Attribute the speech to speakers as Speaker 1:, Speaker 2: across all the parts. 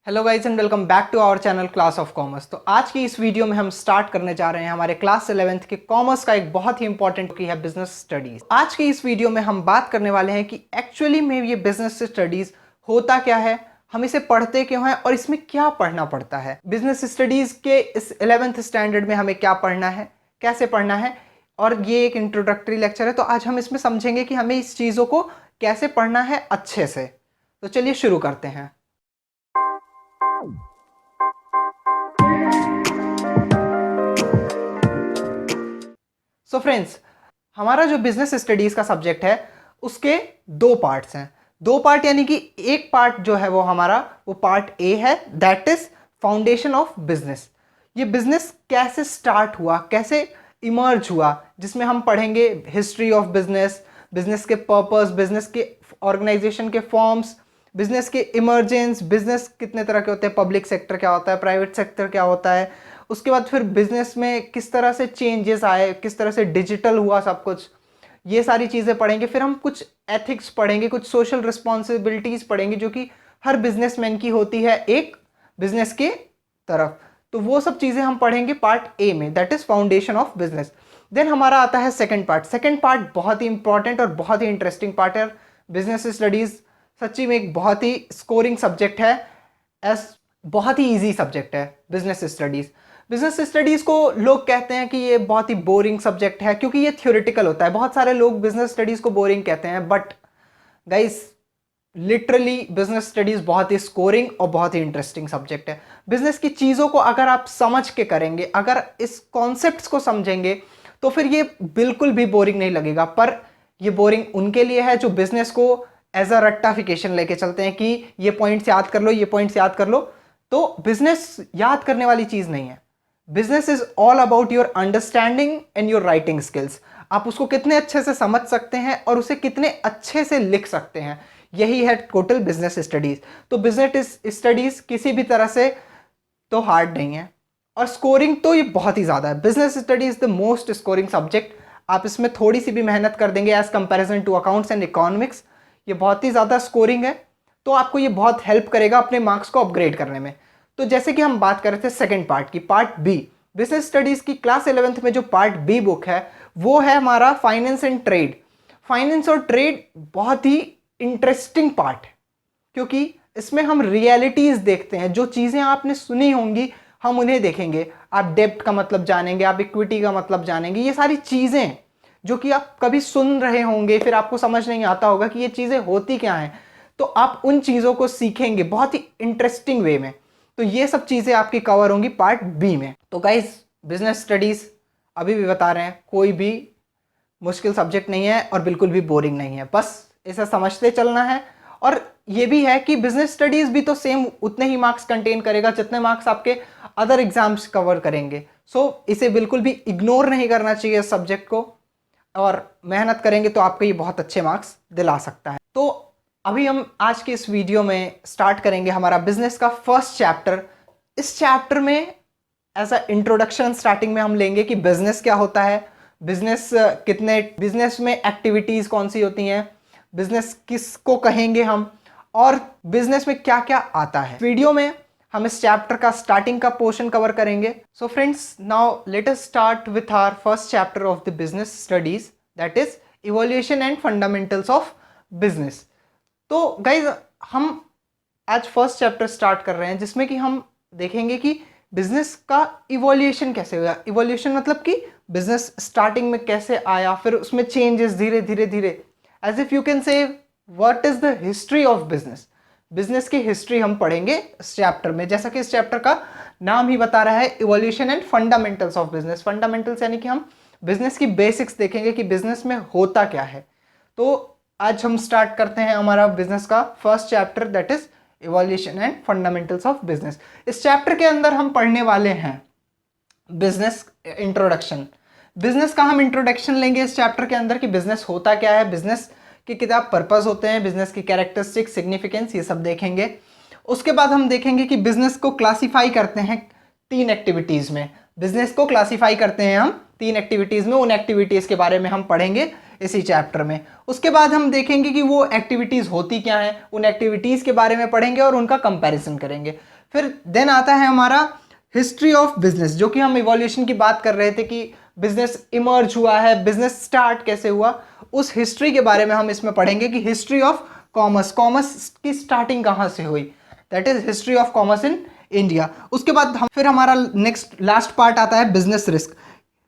Speaker 1: Hello guys and welcome back to our channel class of commerce. तो आज की इस वीडियो में हम स्टार्ट करने जा रहे हैं हमारे क्लास 11th के कॉमर्स का एक बहुत ही इंपॉर्टेंट की है बिजनेस स्टडीज। आज की इस वीडियो में हम बात करने वाले हैं कि एक्चुअली में ये बिजनेस स्टडीज होता क्या है, हम इसे पढ़ते क्यों हैं और इसमें क्या पढ़ना पड़ता है। बिजनेस स्टडीज के इस 11th स्टैंडर्ड में हमें क्या पढ़ना है, कैसे पढ़ना है, और ये एक इंट्रोडक्टरी लेक्चर है। तो आज हम इसमें समझेंगे कि हमें इस चीज़ों को कैसे पढ़ना है अच्छे से। तो चलिए शुरू करते हैं। सो फ्रेंड्स, हमारा जो बिजनेस स्टडीज का सब्जेक्ट है उसके दो पार्ट्स हैं। दो पार्ट यानी कि एक पार्ट जो है वो हमारा वो पार्ट ए है, that is foundation of business. ये बिजनेस कैसे स्टार्ट हुआ, कैसे इमर्ज हुआ, जिसमें हम पढ़ेंगे हिस्ट्री ऑफ बिजनेस, बिजनेस के पर्पस, बिजनेस के ऑर्गेनाइजेशन के फॉर्म्स, बिजनेस के इमर्जेंस, बिजनेस कितने तरह के होते हैं, पब्लिक सेक्टर क्या होता है, प्राइवेट सेक्टर क्या होता है। उसके बाद फिर बिजनेस में किस तरह से चेंजेस आए, किस तरह से डिजिटल हुआ सब कुछ, ये सारी चीज़ें पढ़ेंगे। फिर हम कुछ एथिक्स पढ़ेंगे, कुछ सोशल रिस्पॉन्सिबिलिटीज़ पढ़ेंगे जो कि हर बिजनेसमैन की होती है एक बिजनेस के तरफ। तो वो सब चीज़ें हम पढ़ेंगे पार्ट ए में, that is foundation of business. Then हमारा आता है सेकंड पार्ट। सेकंड पार्ट बहुत ही इंपॉर्टेंट और बहुत ही इंटरेस्टिंग पार्ट है। बिजनेस स्टडीज सच्ची में एक बहुत ही स्कोरिंग सब्जेक्ट है, एस बहुत ही ईजी सब्जेक्ट है बिजनेस स्टडीज। बिजनेस स्टडीज को लोग कहते हैं कि ये बहुत ही बोरिंग सब्जेक्ट है क्योंकि ये थ्योरेटिकल होता है। बहुत सारे लोग बिजनेस स्टडीज को बोरिंग कहते हैं, but guys literally business studies बहुत ही स्कोरिंग और बहुत ही इंटरेस्टिंग सब्जेक्ट है। बिजनेस की चीज़ों को अगर आप समझ के करेंगे, अगर इस कॉन्सेप्ट्स को समझेंगे, तो फिर ये बिल्कुल भी बोरिंग नहीं लगेगा। पर ये बोरिंग उनके लिए है जो बिजनेस को एज अ रट्टाफिकेशन लेके चलते हैं कि ये पॉइंट्स याद कर लो, ये पॉइंट्स याद कर लो। तो बिजनेस याद करने वाली चीज़ नहीं है। Business is all about your understanding and your writing skills. आप उसको कितने अच्छे से समझ सकते हैं और उसे कितने अच्छे से लिख सकते हैं, यही है टोटल बिजनेस स्टडीज। तो बिजनेस स्टडीज किसी भी तरह से तो हार्ड नहीं है, और स्कोरिंग तो ये बहुत ही ज़्यादा है। Business study is the most scoring subject. आप इसमें थोड़ी सी भी मेहनत कर देंगे as comparison to accounts and economics, ये बहुत ही ज़्यादा स्कोरिंग है। तो आपको ये बहुत हेल्प करेगा अपने मार्क्स को अपग्रेड करने में। तो जैसे कि हम बात कर रहे थे सेकेंड पार्ट की, पार्ट बी। बिजनेस स्टडीज की क्लास 11th में जो पार्ट बी बुक है वो है हमारा फाइनेंस एंड ट्रेड। फाइनेंस और ट्रेड बहुत ही इंटरेस्टिंग पार्ट है क्योंकि इसमें हम रियलिटीज देखते हैं। जो चीज़ें आपने सुनी होंगी हम उन्हें देखेंगे। आप डेब्ट का मतलब जानेंगे, आप इक्विटी का मतलब जानेंगे। ये सारी चीज़ें जो कि आप कभी सुन रहे होंगे, फिर आपको समझ नहीं आता होगा कि ये चीज़ें होती क्या हैं, तो आप उन चीज़ों को सीखेंगे बहुत ही इंटरेस्टिंग वे में। तो ये सब चीज़ें आपकी कवर होंगी पार्ट बी में। तो गाइस, बिजनेस स्टडीज़ अभी भी बता रहे हैं, कोई भी मुश्किल सब्जेक्ट नहीं है और बिल्कुल भी बोरिंग नहीं है। बस इसे समझते चलना है। और ये भी है कि बिजनेस स्टडीज भी तो सेम उतने ही मार्क्स कंटेन करेगा जितने मार्क्स आपके अदर एग्जाम्स कवर करेंगे। सो इसे बिल्कुल भी इग्नोर नहीं करना चाहिए इस सब्जेक्ट को, और मेहनत करेंगे तो आपको ये बहुत अच्छे मार्क्स दिला सकता है। तो अभी हम आज के इस वीडियो में स्टार्ट करेंगे हमारा बिजनेस का फर्स्ट चैप्टर। इस चैप्टर में एज अ इंट्रोडक्शन स्टार्टिंग में हम लेंगे कि बिजनेस क्या होता है, बिजनेस कितने, बिजनेस में एक्टिविटीज कौन सी होती हैं, बिजनेस किसको कहेंगे हम, और बिजनेस में क्या क्या आता है। वीडियो में हम इस चैप्टर का स्टार्टिंग का पोर्शन कवर करेंगे। So friends, now let us start with our first chapter of the business studies, that is evolution and fundamentals of business. तो गाइज, हम आज फर्स्ट चैप्टर स्टार्ट कर रहे हैं जिसमें कि हम देखेंगे कि बिजनेस का इवोल्यूशन कैसे हुआ। इवोल्यूशन मतलब कि बिजनेस स्टार्टिंग में कैसे आया, फिर उसमें चेंजेस धीरे धीरे धीरे, as if you can say what is the history of business. Business की हिस्ट्री हम पढ़ेंगे इस चैप्टर में, जैसा कि इस चैप्टर का नाम ही बता रहा है, evolution and fundamentals of business. Fundamentals यानी कि हम बिजनेस की बेसिक्स देखेंगे कि बिजनेस में होता क्या है। तो आज हम स्टार्ट करते हैं हमारा बिजनेस का first chapter, that is evolution and fundamentals of business. इस चैप्टर के अंदर हम पढ़ने वाले हैं बिजनेस इंट्रोडक्शन। बिजनेस का हम इंट्रोडक्शन लेंगे इस चैप्टर के अंदर कि बिजनेस होता क्या है, बिजनेस के क्या पर्पस होते हैं, बिजनेस की कैरेक्टरिस्टिक्स, सिग्निफिकेंस, ये सब देखेंगे। उसके बाद हम देखेंगे कि बिजनेस को क्लासिफाई करते हैं 3 एक्टिविटीज में। बिजनेस को क्लासिफाई करते हैं हम 3 एक्टिविटीज में। उन एक्टिविटीज के बारे में हम पढ़ेंगे इसी चैप्टर में। उसके बाद हम देखेंगे कि वो एक्टिविटीज़ होती क्या हैं, उन एक्टिविटीज़ के बारे में पढ़ेंगे और उनका कंपैरिजन करेंगे। फिर देन आता है हमारा हिस्ट्री ऑफ बिजनेस, जो कि हम इवोल्यूशन की बात कर रहे थे कि बिजनेस इमर्ज हुआ है, बिजनेस स्टार्ट कैसे हुआ, उस हिस्ट्री के बारे में हम इसमें पढ़ेंगे कि हिस्ट्री ऑफ कॉमर्स, कॉमर्स की स्टार्टिंग कहाँ से हुई, that is history of commerce in India. उसके बाद फिर हमारा नेक्स्ट लास्ट पार्ट आता है बिजनेस रिस्क।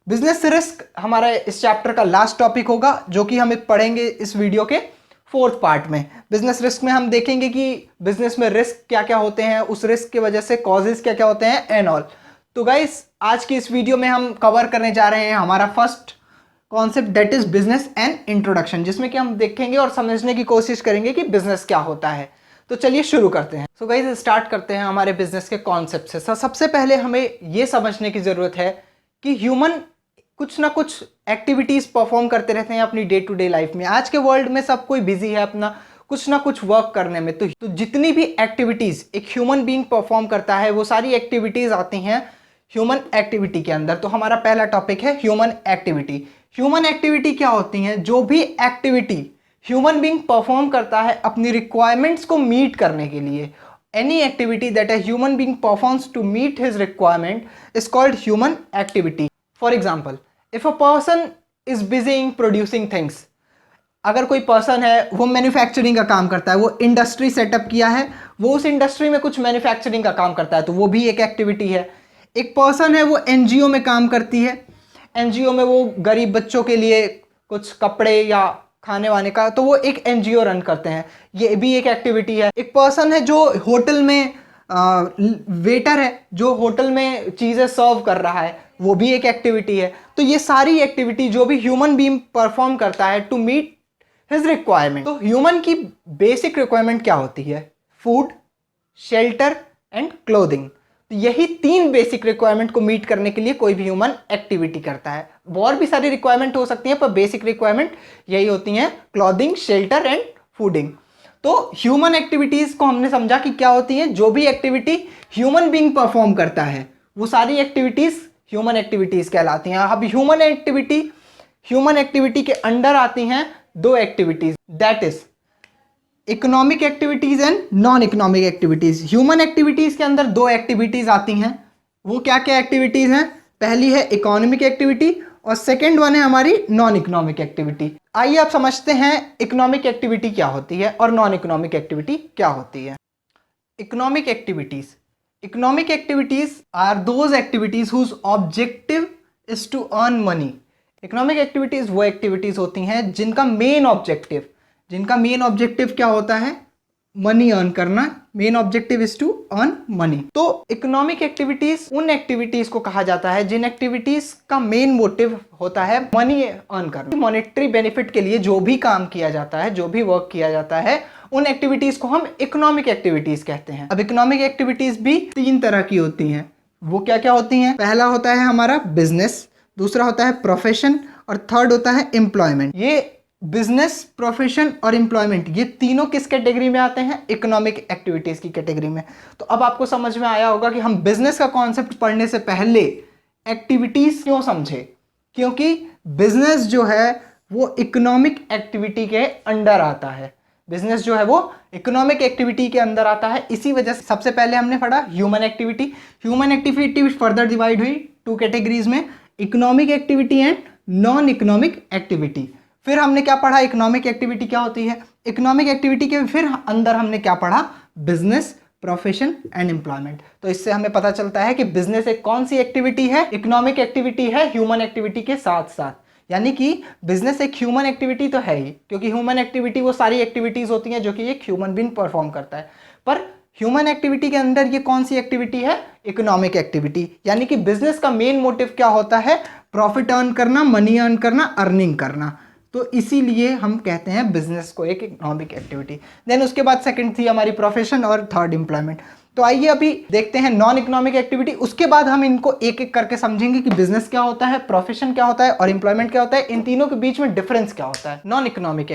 Speaker 1: बिजनेस रिस्क हमारा इस चैप्टर का लास्ट टॉपिक होगा, जो कि हम पढ़ेंगे इस वीडियो के 4th पार्ट में। बिजनेस रिस्क में हम देखेंगे कि बिजनेस में रिस्क क्या क्या होते हैं, उस रिस्क की वजह से कॉजेज क्या क्या होते हैं एंड ऑल। तो गाइस आज की इस वीडियो में हम कवर करने जा रहे हैं हमारा first concept, that is business and introduction, जिसमें कि हम देखेंगे और समझने की कोशिश करेंगे कि बिजनेस क्या होता है। तो चलिए शुरू करते हैं। सो गाइस स्टार्ट करते हैं हमारे बिजनेस के कॉन्सेप्ट से। सबसे पहले हमें ये समझने की ज़रूरत है कि ह्यूमन कुछ ना कुछ एक्टिविटीज़ परफॉर्म करते रहते हैं अपनी डे टू डे लाइफ में। आज के वर्ल्ड में सब कोई बिजी है अपना कुछ ना कुछ वर्क करने में। तो जितनी भी एक्टिविटीज़ एक ह्यूमन बीइंग परफॉर्म करता है वो सारी एक्टिविटीज़ आती हैं ह्यूमन एक्टिविटी के अंदर। तो हमारा पहला टॉपिक है ह्यूमन एक्टिविटी। ह्यूमन एक्टिविटी क्या होती हैं? जो भी एक्टिविटी ह्यूमन बीइंग परफॉर्म करता है अपनी रिक्वायरमेंट्स को मीट करने के लिए, any activity that a human being performs to meet his requirement is called human activity. For example, if a person is busy in producing things, अगर कोई person है वो मैन्युफैक्चरिंग का काम करता है, वो इंडस्ट्री सेटअप किया है, वो उस इंडस्ट्री में कुछ मैन्युफैक्चरिंग का काम करता है, तो वो भी एक एक्टिविटी है। एक पर्सन है वो एनजीओ में काम करती है, एनजीओ में वो गरीब बच्चों के लिए कुछ कपड़े या खाने वाने का, तो वो एक एनजीओ रन करते हैं, ये भी एक एक्टिविटी है। एक पर्सन है जो होटल में वेटर है, जो होटल में चीज़ें सर्व कर रहा है, वो भी एक एक्टिविटी है। तो ये सारी एक्टिविटी जो भी ह्यूमन बीइंग परफॉर्म करता है टू मीट हिज रिक्वायरमेंट। तो ह्यूमन की बेसिक रिक्वायरमेंट क्या होती है? Food, shelter and clothing. तो यही 3 बेसिक रिक्वायरमेंट को मीट करने के लिए कोई भी ह्यूमन एक्टिविटी करता है। और भी सारी रिक्वायरमेंट हो सकती हैं पर बेसिक रिक्वायरमेंट यही होती हैं, क्लॉथिंग, शेल्टर एंड फूडिंग। तो ह्यूमन एक्टिविटीज को हमने समझा कि क्या होती हैं। जो भी एक्टिविटी ह्यूमन बीइंग परफॉर्म करता है वो सारी एक्टिविटीज ह्यूमन एक्टिविटीज कहलाती हैं। अब ह्यूमन एक्टिविटी के अंडर आती हैं 2 activities, that is economic activities and non economic activities. Human activities के अंदर 2 एक्टिविटीज आती हैं। वो क्या क्या एक्टिविटीज हैं? पहली है इकोनॉमिक एक्टिविटी और सेकेंड वन है हमारी नॉन इकोनॉमिक एक्टिविटी। आइए आप समझते हैं इकोनॉमिक एक्टिविटी क्या होती है और नॉन इकोनॉमिक एक्टिविटी क्या होती है। Economic activities are those activities whose objective is to earn money. Economic activities वो एक्टिविटीज होती हैं जिनका मेन ऑब्जेक्टिव क्या होता है? मनी अर्न करना। Main objective is to earn money. तो इकोनॉमिक एक्टिविटीज उन एक्टिविटीज को कहा जाता है जिन एक्टिविटीज का मेन मोटिव होता है मनी अर्न करना। मॉनेटरी बेनिफिट के लिए जो भी काम किया जाता है, जो भी वर्क किया जाता है, उन एक्टिविटीज को हम इकोनॉमिक एक्टिविटीज कहते हैं। अब इकोनॉमिक एक्टिविटीज भी 3 तरह की होती हैं। वो क्या क्या होती हैं? पहला होता है हमारा बिजनेस, दूसरा होता है प्रोफेशन और थर्ड होता है एम्प्लॉयमेंट। ये बिजनेस, प्रोफेशन और एम्प्लॉयमेंट ये तीनों किस कैटेगरी में आते हैं? इकोनॉमिक एक्टिविटीज की कैटेगरी में। तो अब आपको समझ में आया होगा कि हम बिजनेस का कॉन्सेप्ट पढ़ने से पहले एक्टिविटीज क्यों समझे, क्योंकि बिजनेस जो है वो इकोनॉमिक एक्टिविटी के अंडर आता है। बिजनेस जो है वो इकोनॉमिक एक्टिविटी के अंदर आता है। इसी वजह से सबसे पहले हमने पढ़ा ह्यूमन एक्टिविटी फर्दर डिवाइड हुई 2 कैटेगरीज में, economic activity and non economic activity. फिर हमने क्या पढ़ा? इकोनॉमिक एक्टिविटी क्या होती है। इकोनॉमिक एक्टिविटी के फिर अंदर हमने क्या पढ़ा? Business, profession and employment. तो इससे हमें पता चलता है कि बिजनेस एक कौन सी एक्टिविटी है? इकोनॉमिक एक्टिविटी है ह्यूमन एक्टिविटी के साथ साथ। यानी कि बिजनेस एक ह्यूमन एक्टिविटी तो है ही, क्योंकि ह्यूमन एक्टिविटी वो सारी एक्टिविटीज होती हैं जो कि एक ह्यूमन बीइंग परफॉर्म करता है। पर ह्यूमन एक्टिविटी के अंदर ये कौन सी एक्टिविटी है? Economic activity. यानी कि बिजनेस का मेन मोटिव क्या होता है? प्रॉफिट अर्न करना, मनी अर्न करना, अर्निंग करना। तो इसीलिए हम कहते हैं बिजनेस को एक इकोनॉमिक एक्टिविटी। देन उसके बाद सेकंड थी हमारी प्रोफेशन और थर्ड एम्प्लॉयमेंट। तो आइए अभी देखते हैं नॉन इकोनॉमिक एक्टिविटी। उसके बाद हम इनको एक एक करके समझेंगे कि बिजनेस क्या होता है, प्रोफेशन क्या होता है और एम्प्लॉयमेंट क्या होता है। इन तीनों के बीच में डिफरेंस क्या होता है। नॉन इकोनॉमिक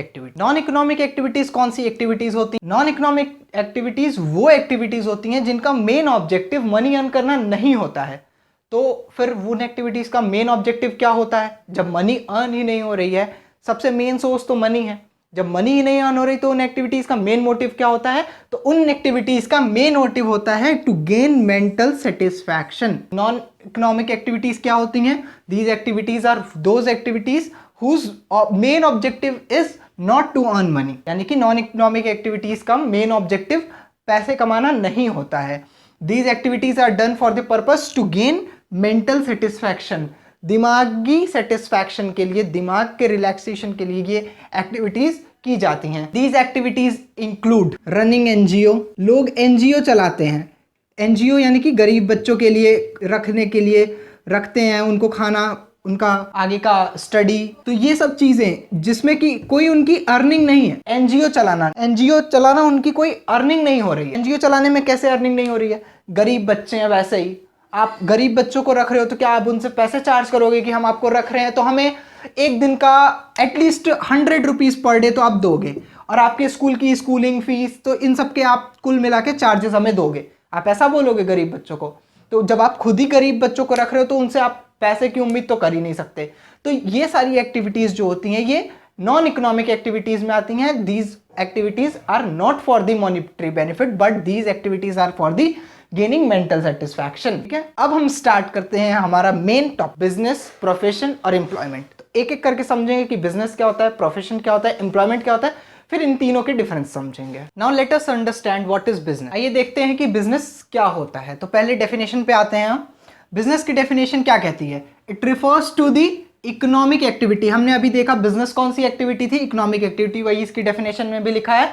Speaker 1: एक्टिविटीज कौन सी एक्टिविटीज होती है? नॉन इकोनॉमिक एक्टिविटीज वो एक्टिविटीज होती हैं जिनका मेन ऑब्जेक्टिव मनी अर्न करना नहीं होता है। तो फिर उन एक्टिविटीज का मेन ऑब्जेक्टिव क्या होता है? जब मनी अर्न ही नहीं हो रही है सबसे मेन सोर्स तो मनी है। जब मनी ही नहीं अर्न हो रही तो उन एक्टिविटीज का मेन मोटिव क्या होता है? तो उन एक्टिविटीज का मेन मोटिव होता है to gain mental satisfaction. Non economic activities क्या होती हैं? These activities are those activities whose main objective is not to earn money, यानी कि नॉन इकोनॉमिक एक्टिविटीज का मेन ऑब्जेक्टिव पैसे कमाना नहीं होता है। These activities are done for the purpose to gain mental satisfaction, दिमागी सेटिस्फैक्शन के लिए, दिमाग के रिलैक्सेशन के लिए ये एक्टिविटीज की जाती हैं। These activities include running NGO, लोग एनजीओ चलाते हैं। एनजीओ यानी कि गरीब बच्चों के लिए रखने के लिए रखते हैं, उनको खाना, उनका आगे का स्टडी, तो ये सब चीजें जिसमें कि कोई उनकी अर्निंग नहीं है। एनजीओ चलाना उनकी कोई अर्निंग नहीं हो रही है। एनजीओ चलाने में कैसे अर्निंग नहीं हो रही है? गरीब बच्चे हैं, वैसे ही आप गरीब बच्चों को रख रहे हो तो क्या आप उनसे पैसे चार्ज करोगे कि हम आपको रख रहे हैं तो हमें एक दिन का एटलीस्ट 100 रुपीज पर डे तो आप दोगे, और आपके स्कूल की स्कूलिंग फीस, तो इन सब के आप कुल मिला के चार्जेस हमें दोगे। आप ऐसा बोलोगे गरीब बच्चों को? तो जब आप खुद ही गरीब बच्चों को रख रहे हो तो उनसे आप पैसे की उम्मीद तो कर ही नहीं सकते। तो ये सारी एक्टिविटीज जो होती हैं ये नॉन इकोनॉमिक एक्टिविटीज में आती हैं। These activities are not for the monetary benefit but these activities are for the gaining mental satisfaction. ठीक है, अब हम स्टार्ट करते हैं हमारा मेन टॉपिक, बिजनेस, प्रोफेशन और एम्प्लॉयमेंट। तो एक एक करके समझेंगे कि बिजनेस क्या होता है, प्रोफेशन क्या होता है, एम्प्लॉयमेंट क्या होता है, फिर इन तीनों के डिफरेंस समझेंगे। Now let us understand what is business. आइए देखते हैं कि बिजनेस क्या होता है। तो पहले डेफिनेशन पे आते हैं हम। बिजनेस की डेफिनेशन क्या कहती है? It refers to the economic activity. हमने अभी देखा बिजनेस कौन सी एक्टिविटी थी? Economic activity. वही इसकी डेफिनेशन में भी लिखा है,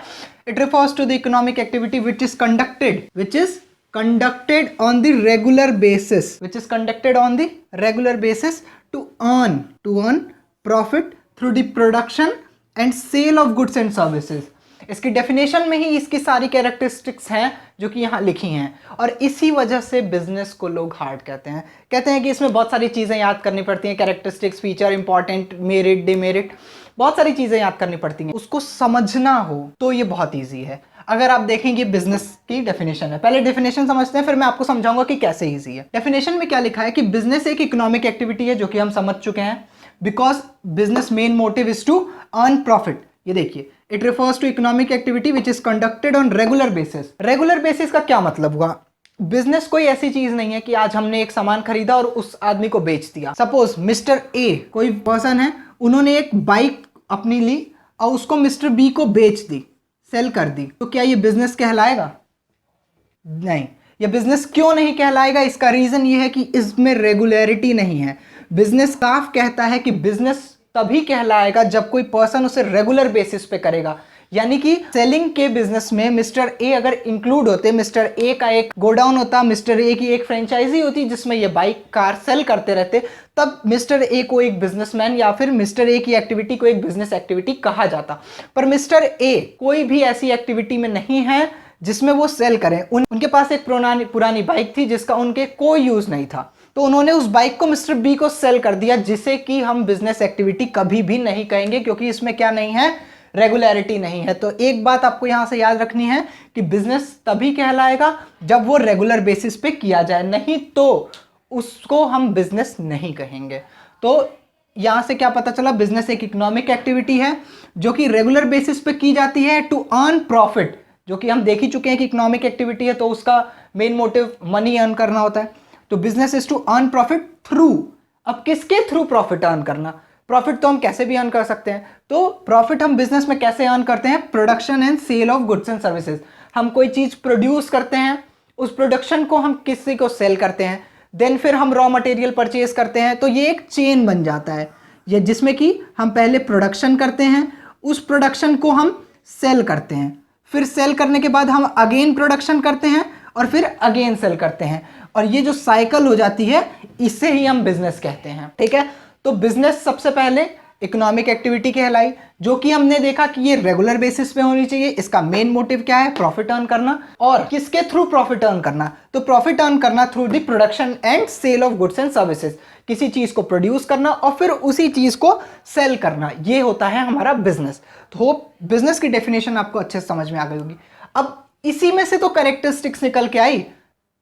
Speaker 1: it refers to the economic activity which is conducted on the regular basis, to earn profit through the production and sale of goods and services। इसकी डेफिनेशन में ही इसकी सारी कैरेक्टरिस्टिक्स हैं जो कि यहाँ लिखी हैं, और इसी वजह से बिजनेस को लोग हार्ड कहते हैं कि इसमें बहुत सारी चीज़ें याद करनी पड़ती हैं, characteristics, feature, important, merit, demerit, बहुत सारी चीज़ें याद करनी पड़ती हैं। उसको समझना हो तो ये बहुत ईजी है। अगर आप देखेंगे बिजनेस की डेफिनेशन है, पहले डेफिनेशन समझते हैं फिर मैं आपको समझाऊंगा कि कैसे इजी है। डेफिनेशन में क्या लिखा है कि बिजनेस एक इकोनॉमिक एक्टिविटी है, जो कि हम समझ चुके हैं, because business main motive is to earn profit. ये देखिए, it refers to economic activity which is conducted on regular basis. Regular basis का क्या मतलब हुआ? बिजनेस कोई ऐसी चीज नहीं है कि आज हमने एक सामान खरीदा और उस आदमी को बेच दिया। सपोज मिस्टर ए कोई पर्सन है, उन्होंने एक बाइक अपनी ली और उसको मिस्टर बी को बेच दी, सेल कर दी, तो क्या ये बिजनेस कहलाएगा? नहीं। ये बिजनेस क्यों नहीं कहलाएगा? इसका रीजन ये है कि इसमें रेगुलरिटी नहीं है। बिजनेस साफ कहता है कि बिजनेस तभी कहलाएगा जब कोई पर्सन उसे रेगुलर बेसिस पे करेगा। यानी कि सेलिंग के बिजनेस में मिस्टर ए अगर इंक्लूड होते, मिस्टर ए का एक गोडाउन होता, मिस्टर ए की एक फ्रेंचाइजी होती जिसमें ये बाइक कार सेल करते रहते, तब मिस्टर ए को एक बिजनेसमैन या फिर मिस्टर ए की एक्टिविटी को एक बिजनेस एक्टिविटी कहा जाता। पर मिस्टर ए कोई भी ऐसी एक्टिविटी में नहीं है जिसमें वो सेल करें। उनके पास एक पुरानी बाइक थी जिसका उनके कोई यूज नहीं था, तो उन्होंने उस बाइक को मिस्टर बी को सेल कर दिया, जिसे कि हम बिजनेस एक्टिविटी कभी भी नहीं कहेंगे, क्योंकि इसमें क्या नहीं है? रेगुलरिटी नहीं है। तो एक बात आपको यहां से याद रखनी है कि बिजनेस तभी कहलाएगा जब वो रेगुलर बेसिस पे किया जाए, नहीं तो उसको हम बिजनेस नहीं कहेंगे। तो यहां से क्या पता चला? बिजनेस एक इकोनॉमिक एक्टिविटी है जो कि रेगुलर बेसिस पे की जाती है टू अर्न प्रॉफिट, जो कि हम देख ही चुके हैं कि इकोनॉमिक एक्टिविटी है तो उसका मेन मोटिव मनी अर्न करना होता है। तो business is to earn profit through. अब किसके थ्रू प्रॉफिट अर्न करना? प्रॉफिट तो हम कैसे भी अर्न कर सकते हैं। तो प्रॉफिट हम बिजनेस में कैसे अर्न करते हैं? Production and sale of goods and services. हम कोई चीज प्रोड्यूस करते हैं, उस प्रोडक्शन को हम किसी को सेल करते हैं, देन फिर हम रॉ मटेरियल परचेज करते हैं, तो ये एक चेन बन जाता है, ये जिसमें कि हम पहले प्रोडक्शन करते हैं, उस प्रोडक्शन को हम सेल करते हैं, फिर सेल करने के बाद हम अगेन प्रोडक्शन करते हैं और फिर अगेन सेल करते हैं, और ये जो साइकिल हो जाती है इसे ही हम बिजनेस कहते हैं। ठीक है, तो बिजनेस सबसे पहले इकोनॉमिक एक्टिविटी कहलाई, जो कि हमने देखा कि ये रेगुलर बेसिस पे होनी चाहिए। इसका मेन मोटिव क्या है? प्रॉफिट अर्न करना। और किसके थ्रू प्रॉफिट अर्न करना? तो प्रॉफिट अर्न करना through the production and sale of goods and services. किसी चीज को प्रोड्यूस करना और फिर उसी चीज को सेल करना, ये होता है हमारा बिजनेस। तो होप बिजनेस की डेफिनेशन आपको अच्छे से समझ में आ गई होगी। अब इसी में से तो कैरेक्टरिस्टिक्स निकल के आई।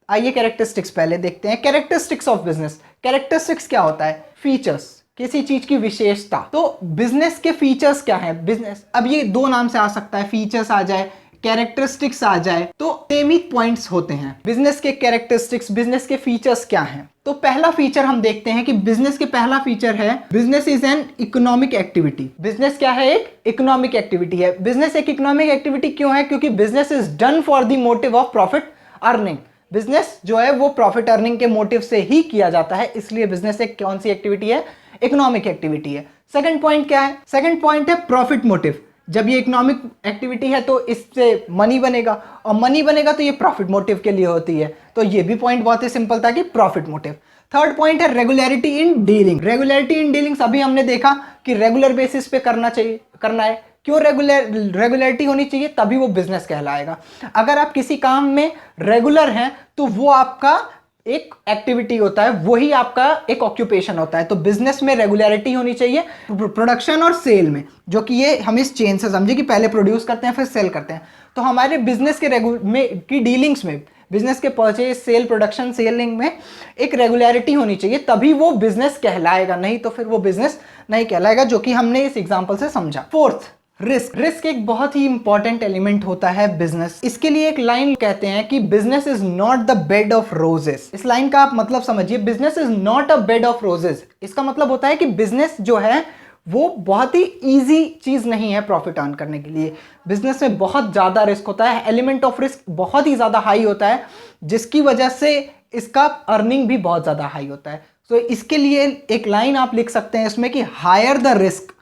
Speaker 1: आइए कैरेक्टरिस्टिक्स पहले देखते हैं। Characteristics of business. कैरेक्टरिस्टिक्स क्या होता है? फीचर्स। किसी चीज की विशेषता। तो बिजनेस के फीचर्स क्या है? बिजनेस, अब ये दो नाम से आ सकता है, फीचर्स आ जाए, कैरेक्टरिस्टिक्स आ जाए, तो सेम ही पॉइंट्स होते हैं। बिजनेस के कैरेक्टरिस्टिक्स, बिजनेस के फीचर्स क्या हैं? तो पहला फीचर हम देखते हैं कि बिजनेस के पहला फीचर है business is an economic activity. Business क्या है? एक इकोनॉमिक एक्टिविटी है। बिजनेस एक इकोनॉमिक एक्टिविटी क्यों है? क्योंकि business is done for the motive of profit earning. Business जो है वो प्रॉफिट अर्निंग के मोटिव से ही किया जाता है, इसलिए बिजनेस एक कौन सी एक्टिविटी है? इकोनॉमिक एक्टिविटी है। सेकंड पॉइंट क्या है? सेकंड पॉइंट है प्रॉफिट मोटिव। जब ये इकोनॉमिक एक्टिविटी है तो इससे मनी बनेगा, और मनी बनेगा तो ये प्रॉफिट मोटिव के लिए होती है, तो ये भी पॉइंट बहुत ही सिंपल था कि प्रॉफिट मोटिव। थर्ड पॉइंट है regularity in dealing. Regularity in dealings अभी हमने देखा कि रेगुलर बेसिस पे करना है। क्यों रेगुलरिटी होनी चाहिए? तभी वो बिजनेस कहलाएगा। अगर आप किसी काम में रेगुलर हैं तो वो आपका एक एक्टिविटी होता है, वही आपका एक ऑक्यूपेशन होता है। तो बिजनेस में रेगुलरिटी होनी चाहिए प्रोडक्शन और सेल में, जो कि ये हम इस चेन से समझे कि पहले प्रोड्यूस करते हैं फिर सेल करते हैं। तो हमारे बिजनेस की डीलिंग्स में, बिजनेस के परचेज, सेल, प्रोडक्शन, सेलिंग में एक रेगुलरिटी होनी चाहिए, तभी वो बिजनेस कहलाएगा, नहीं तो फिर वो बिजनेस नहीं कहलाएगा, जो कि हमने इस एग्जांपल से समझा। फोर्थ, रिस्क एक बहुत ही इंपॉर्टेंट एलिमेंट होता है बिजनेस। इसके लिए एक लाइन कहते हैं कि business is not the bed of roses. इस लाइन का आप मतलब समझिए, business is not a bed of roses. इसका मतलब होता है कि बिजनेस जो है वो बहुत ही इजी चीज नहीं है प्रॉफिट अर्न करने के लिए। बिजनेस में बहुत ज्यादा रिस्क होता है, एलिमेंट ऑफ रिस्क बहुत ही ज्यादा हाई होता है, जिसकी वजह से इसका अर्निंग भी बहुत ज्यादा हाई होता है। तो इसके लिए एक लाइन आप लिख सकते हैं इसमें कि higher the risk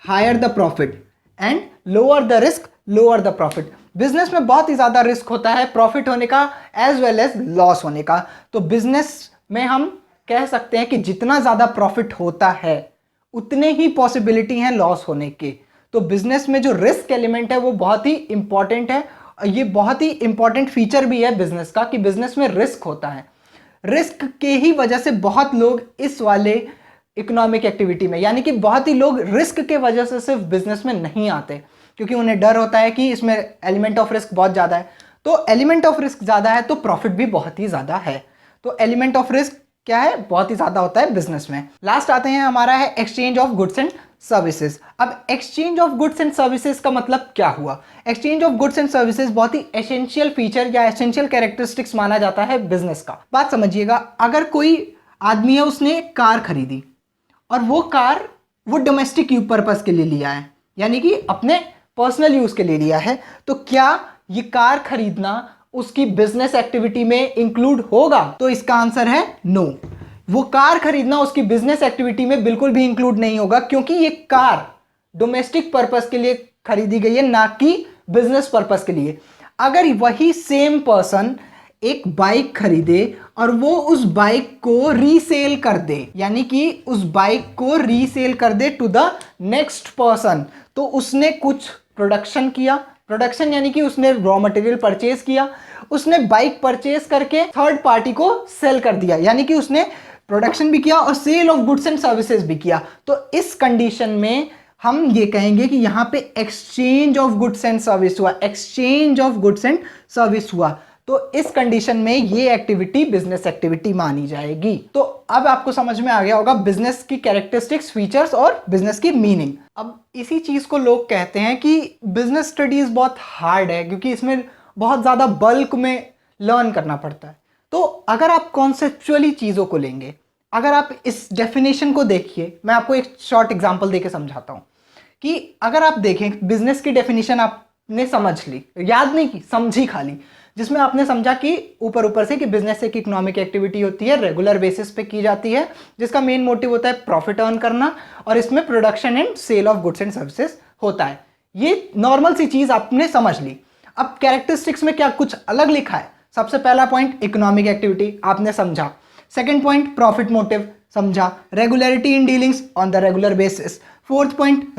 Speaker 1: higher the profit and lower the risk lower the profit. Business में बहुत ही ज्यादा रिस्क होता है प्रॉफिट होने का एज वेल एज लॉस होने का। तो बिजनेस में हम कह सकते हैं कि जितना ज्यादा प्रॉफिट होता है उतने ही पॉसिबिलिटी है लॉस होने के। तो बिजनेस में जो रिस्क एलिमेंट है वो बहुत ही इंपॉर्टेंट है। ये बहुत ही इंपॉर्टेंट फीचर भी है बिजनेस का कि बिजनेस में रिस्क होता है। रिस्क के ही वजह से बहुत लोग इस वाले इकोनॉमिक एक्टिविटी में, यानी कि बहुत ही लोग रिस्क के वजह से सिर्फ बिजनेस में नहीं आते, क्योंकि उन्हें डर होता है कि इसमें एलिमेंट ऑफ रिस्क बहुत ज़्यादा है। तो एलिमेंट ऑफ रिस्क ज़्यादा है तो प्रॉफिट भी बहुत ही ज़्यादा है। तो एलिमेंट ऑफ रिस्क क्या है? बहुत ही ज़्यादा होता है बिजनेस में। लास्ट आते हैं, हमारा है exchange of goods and services. अब exchange of goods and services का मतलब क्या हुआ? Exchange of goods and services बहुत ही एसेंशियल फीचर या एसेंशियल कैरेक्टरिस्टिक्स माना जाता है बिजनेस का। बात समझिएगा, अगर कोई आदमी है, उसने एक कार खरीदी और वो कार वो डोमेस्टिक पर्पस के लिए लिया है, यानी कि अपने पर्सनल यूज के लिए लिया है, तो क्या ये कार खरीदना उसकी बिजनेस एक्टिविटी में इंक्लूड होगा? तो इसका आंसर है नो। वो कार खरीदना उसकी बिजनेस एक्टिविटी में बिल्कुल भी इंक्लूड नहीं होगा, क्योंकि ये कार डोमेस्टिक पर्पस के लिए खरीदी गई है, ना कि बिजनेस पर्पस के लिए। अगर वही सेम पर्सन एक बाइक खरीदे और वो उस बाइक को रीसेल कर दे, यानी कि उस बाइक को रीसेल कर दे टू द नेक्स्ट पर्सन, तो उसने कुछ प्रोडक्शन किया। प्रोडक्शन यानी कि उसने रॉ मटेरियल परचेज किया, उसने बाइक परचेज करके थर्ड पार्टी को सेल कर दिया, यानी कि उसने प्रोडक्शन भी किया और sale of goods and services भी किया। तो इस कंडीशन में हम ये कहेंगे कि यहां पे exchange of goods and service हुआ, exchange of goods and service हुआ। तो इस कंडीशन में ये एक्टिविटी बिजनेस एक्टिविटी मानी जाएगी। तो अब आपको समझ में आ गया होगा बिजनेस की कैरेक्टरिस्टिक्स, फीचर्स और बिजनेस की मीनिंग। अब इसी चीज को लोग कहते हैं कि बिजनेस स्टडीज बहुत हार्ड है, क्योंकि इसमें बहुत ज्यादा बल्क में लर्न करना पड़ता है। तो अगर आप कॉन्सेप्चुअली चीजों को लेंगे, अगर आप इस डेफिनेशन को देखिए, मैं आपको एक शॉर्ट एग्जांपल देके समझाता हूं कि अगर आप देखें बिजनेस की डेफिनेशन आपने समझ ली, याद नहीं की, समझी खाली, जिसमें आपने समझा कि ऊपर ऊपर से कि बिजनेस एक इकोनॉमिक एक्टिविटी होती है, रेगुलर बेसिस पे की जाती है, जिसका मेन मोटिव होता है प्रॉफिट अर्न करना, और इसमें production and sale of goods and services होता है। ये नॉर्मल सी चीज आपने समझ ली। अब कैरेक्टरिस्टिक्स में क्या कुछ अलग लिखा है? सबसे पहला पॉइंट इकोनॉमिक एक्टिविटी आपने समझा, सेकंड पॉइंट प्रॉफिट मोटिव समझा, regularity in dealings on the regular basis, fourth point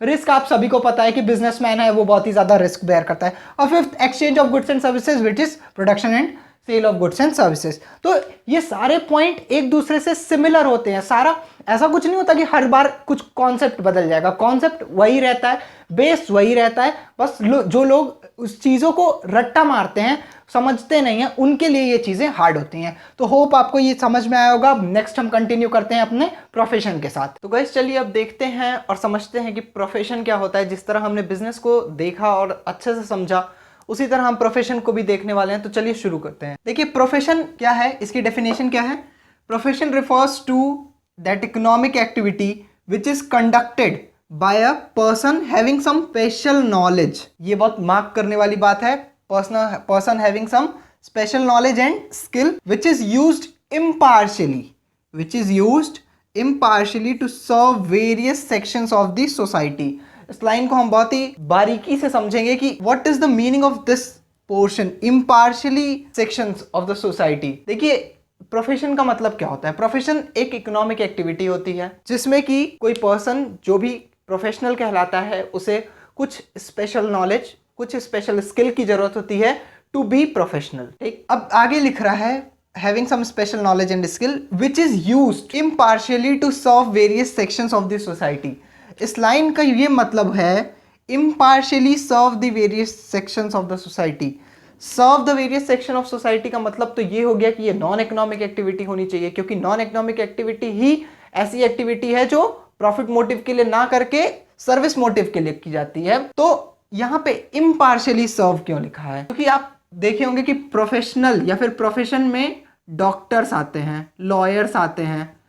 Speaker 1: risk आप सभी को पता है कि बिजनेसमैन है वो बहुत ही ज्यादा रिस्क बेयर करता है, और fifth exchange of goods and services which is production and sale of goods and services. तो ये सारे पॉइंट एक दूसरे से सिमिलर होते हैं। सारा ऐसा कुछ नहीं होता कि हर बार कुछ कॉन्सेप्ट बदल जाएगा, कॉन्सेप्ट वही रहता है, बेस वही रहता है, बस जो लोग उस चीजों को रट्टा मारते हैं समझते नहीं हैं, उनके लिए ये चीज़ें हार्ड होती हैं। तो होप आपको ये समझ में आया होगा। नेक्स्ट हम कंटिन्यू करते हैं अपने प्रोफेशन के साथ। तो गाइस चलिए अब देखते हैं और समझते हैं कि प्रोफेशन क्या होता है। जिस तरह हमने बिजनेस को देखा और अच्छे से समझा, उसी तरह हम प्रोफेशन को भी देखने वाले हैं। तो चलिए शुरू करते हैं। देखिए प्रोफेशन क्या है, इसकी डेफिनेशन क्या है। Profession refers to that economic activity which is conducted by a person having some special knowledge. ये बहुत मार्क करने वाली बात है। Person having some special knowledge and skill which is used impartially to serve various sections of the society. इस line को हम बहुत ही बारीकी से समझेंगे कि what is the meaning of this portion, impartially sections of the society. देखिए प्रोफेशन का मतलब क्या होता है। प्रोफेशन एक इकोनॉमिक एक्टिविटी होती है जिसमें कि कोई पर्सन जो भी प्रोफेशनल कहलाता है उसे कुछ स्पेशल नॉलेज, कुछ स्पेशल स्किल की जरूरत होती है टू बी प्रोफेशनल। ठीक, अब आगे लिख रहा है having some special knowledge and skill which is used impartially to serve various sections of the society। इस लाइन का ये मतलब है impartially serve the various sections of the society। Serve the various section of society का मतलब तो ये हो गया कि ये नॉन इकोनॉमिक एक्टिविटी होनी चाहिए, क्योंकि नॉन इकोनॉमिक एक्टिविटी ही ऐसी एक्टिविटी है जो प्रॉफिट मोटिव के लिए ना करके सर्विस मोटिव के लिए की जाती है। तो यहाँ पे इम्पार्शियली सर्व क्यों लिखा है, क्योंकि आप देखे होंगे कि प्रोफेशनल या फिर प्रोफेशन में डॉक्टर्स आते हैं, लॉयर्स आते हैं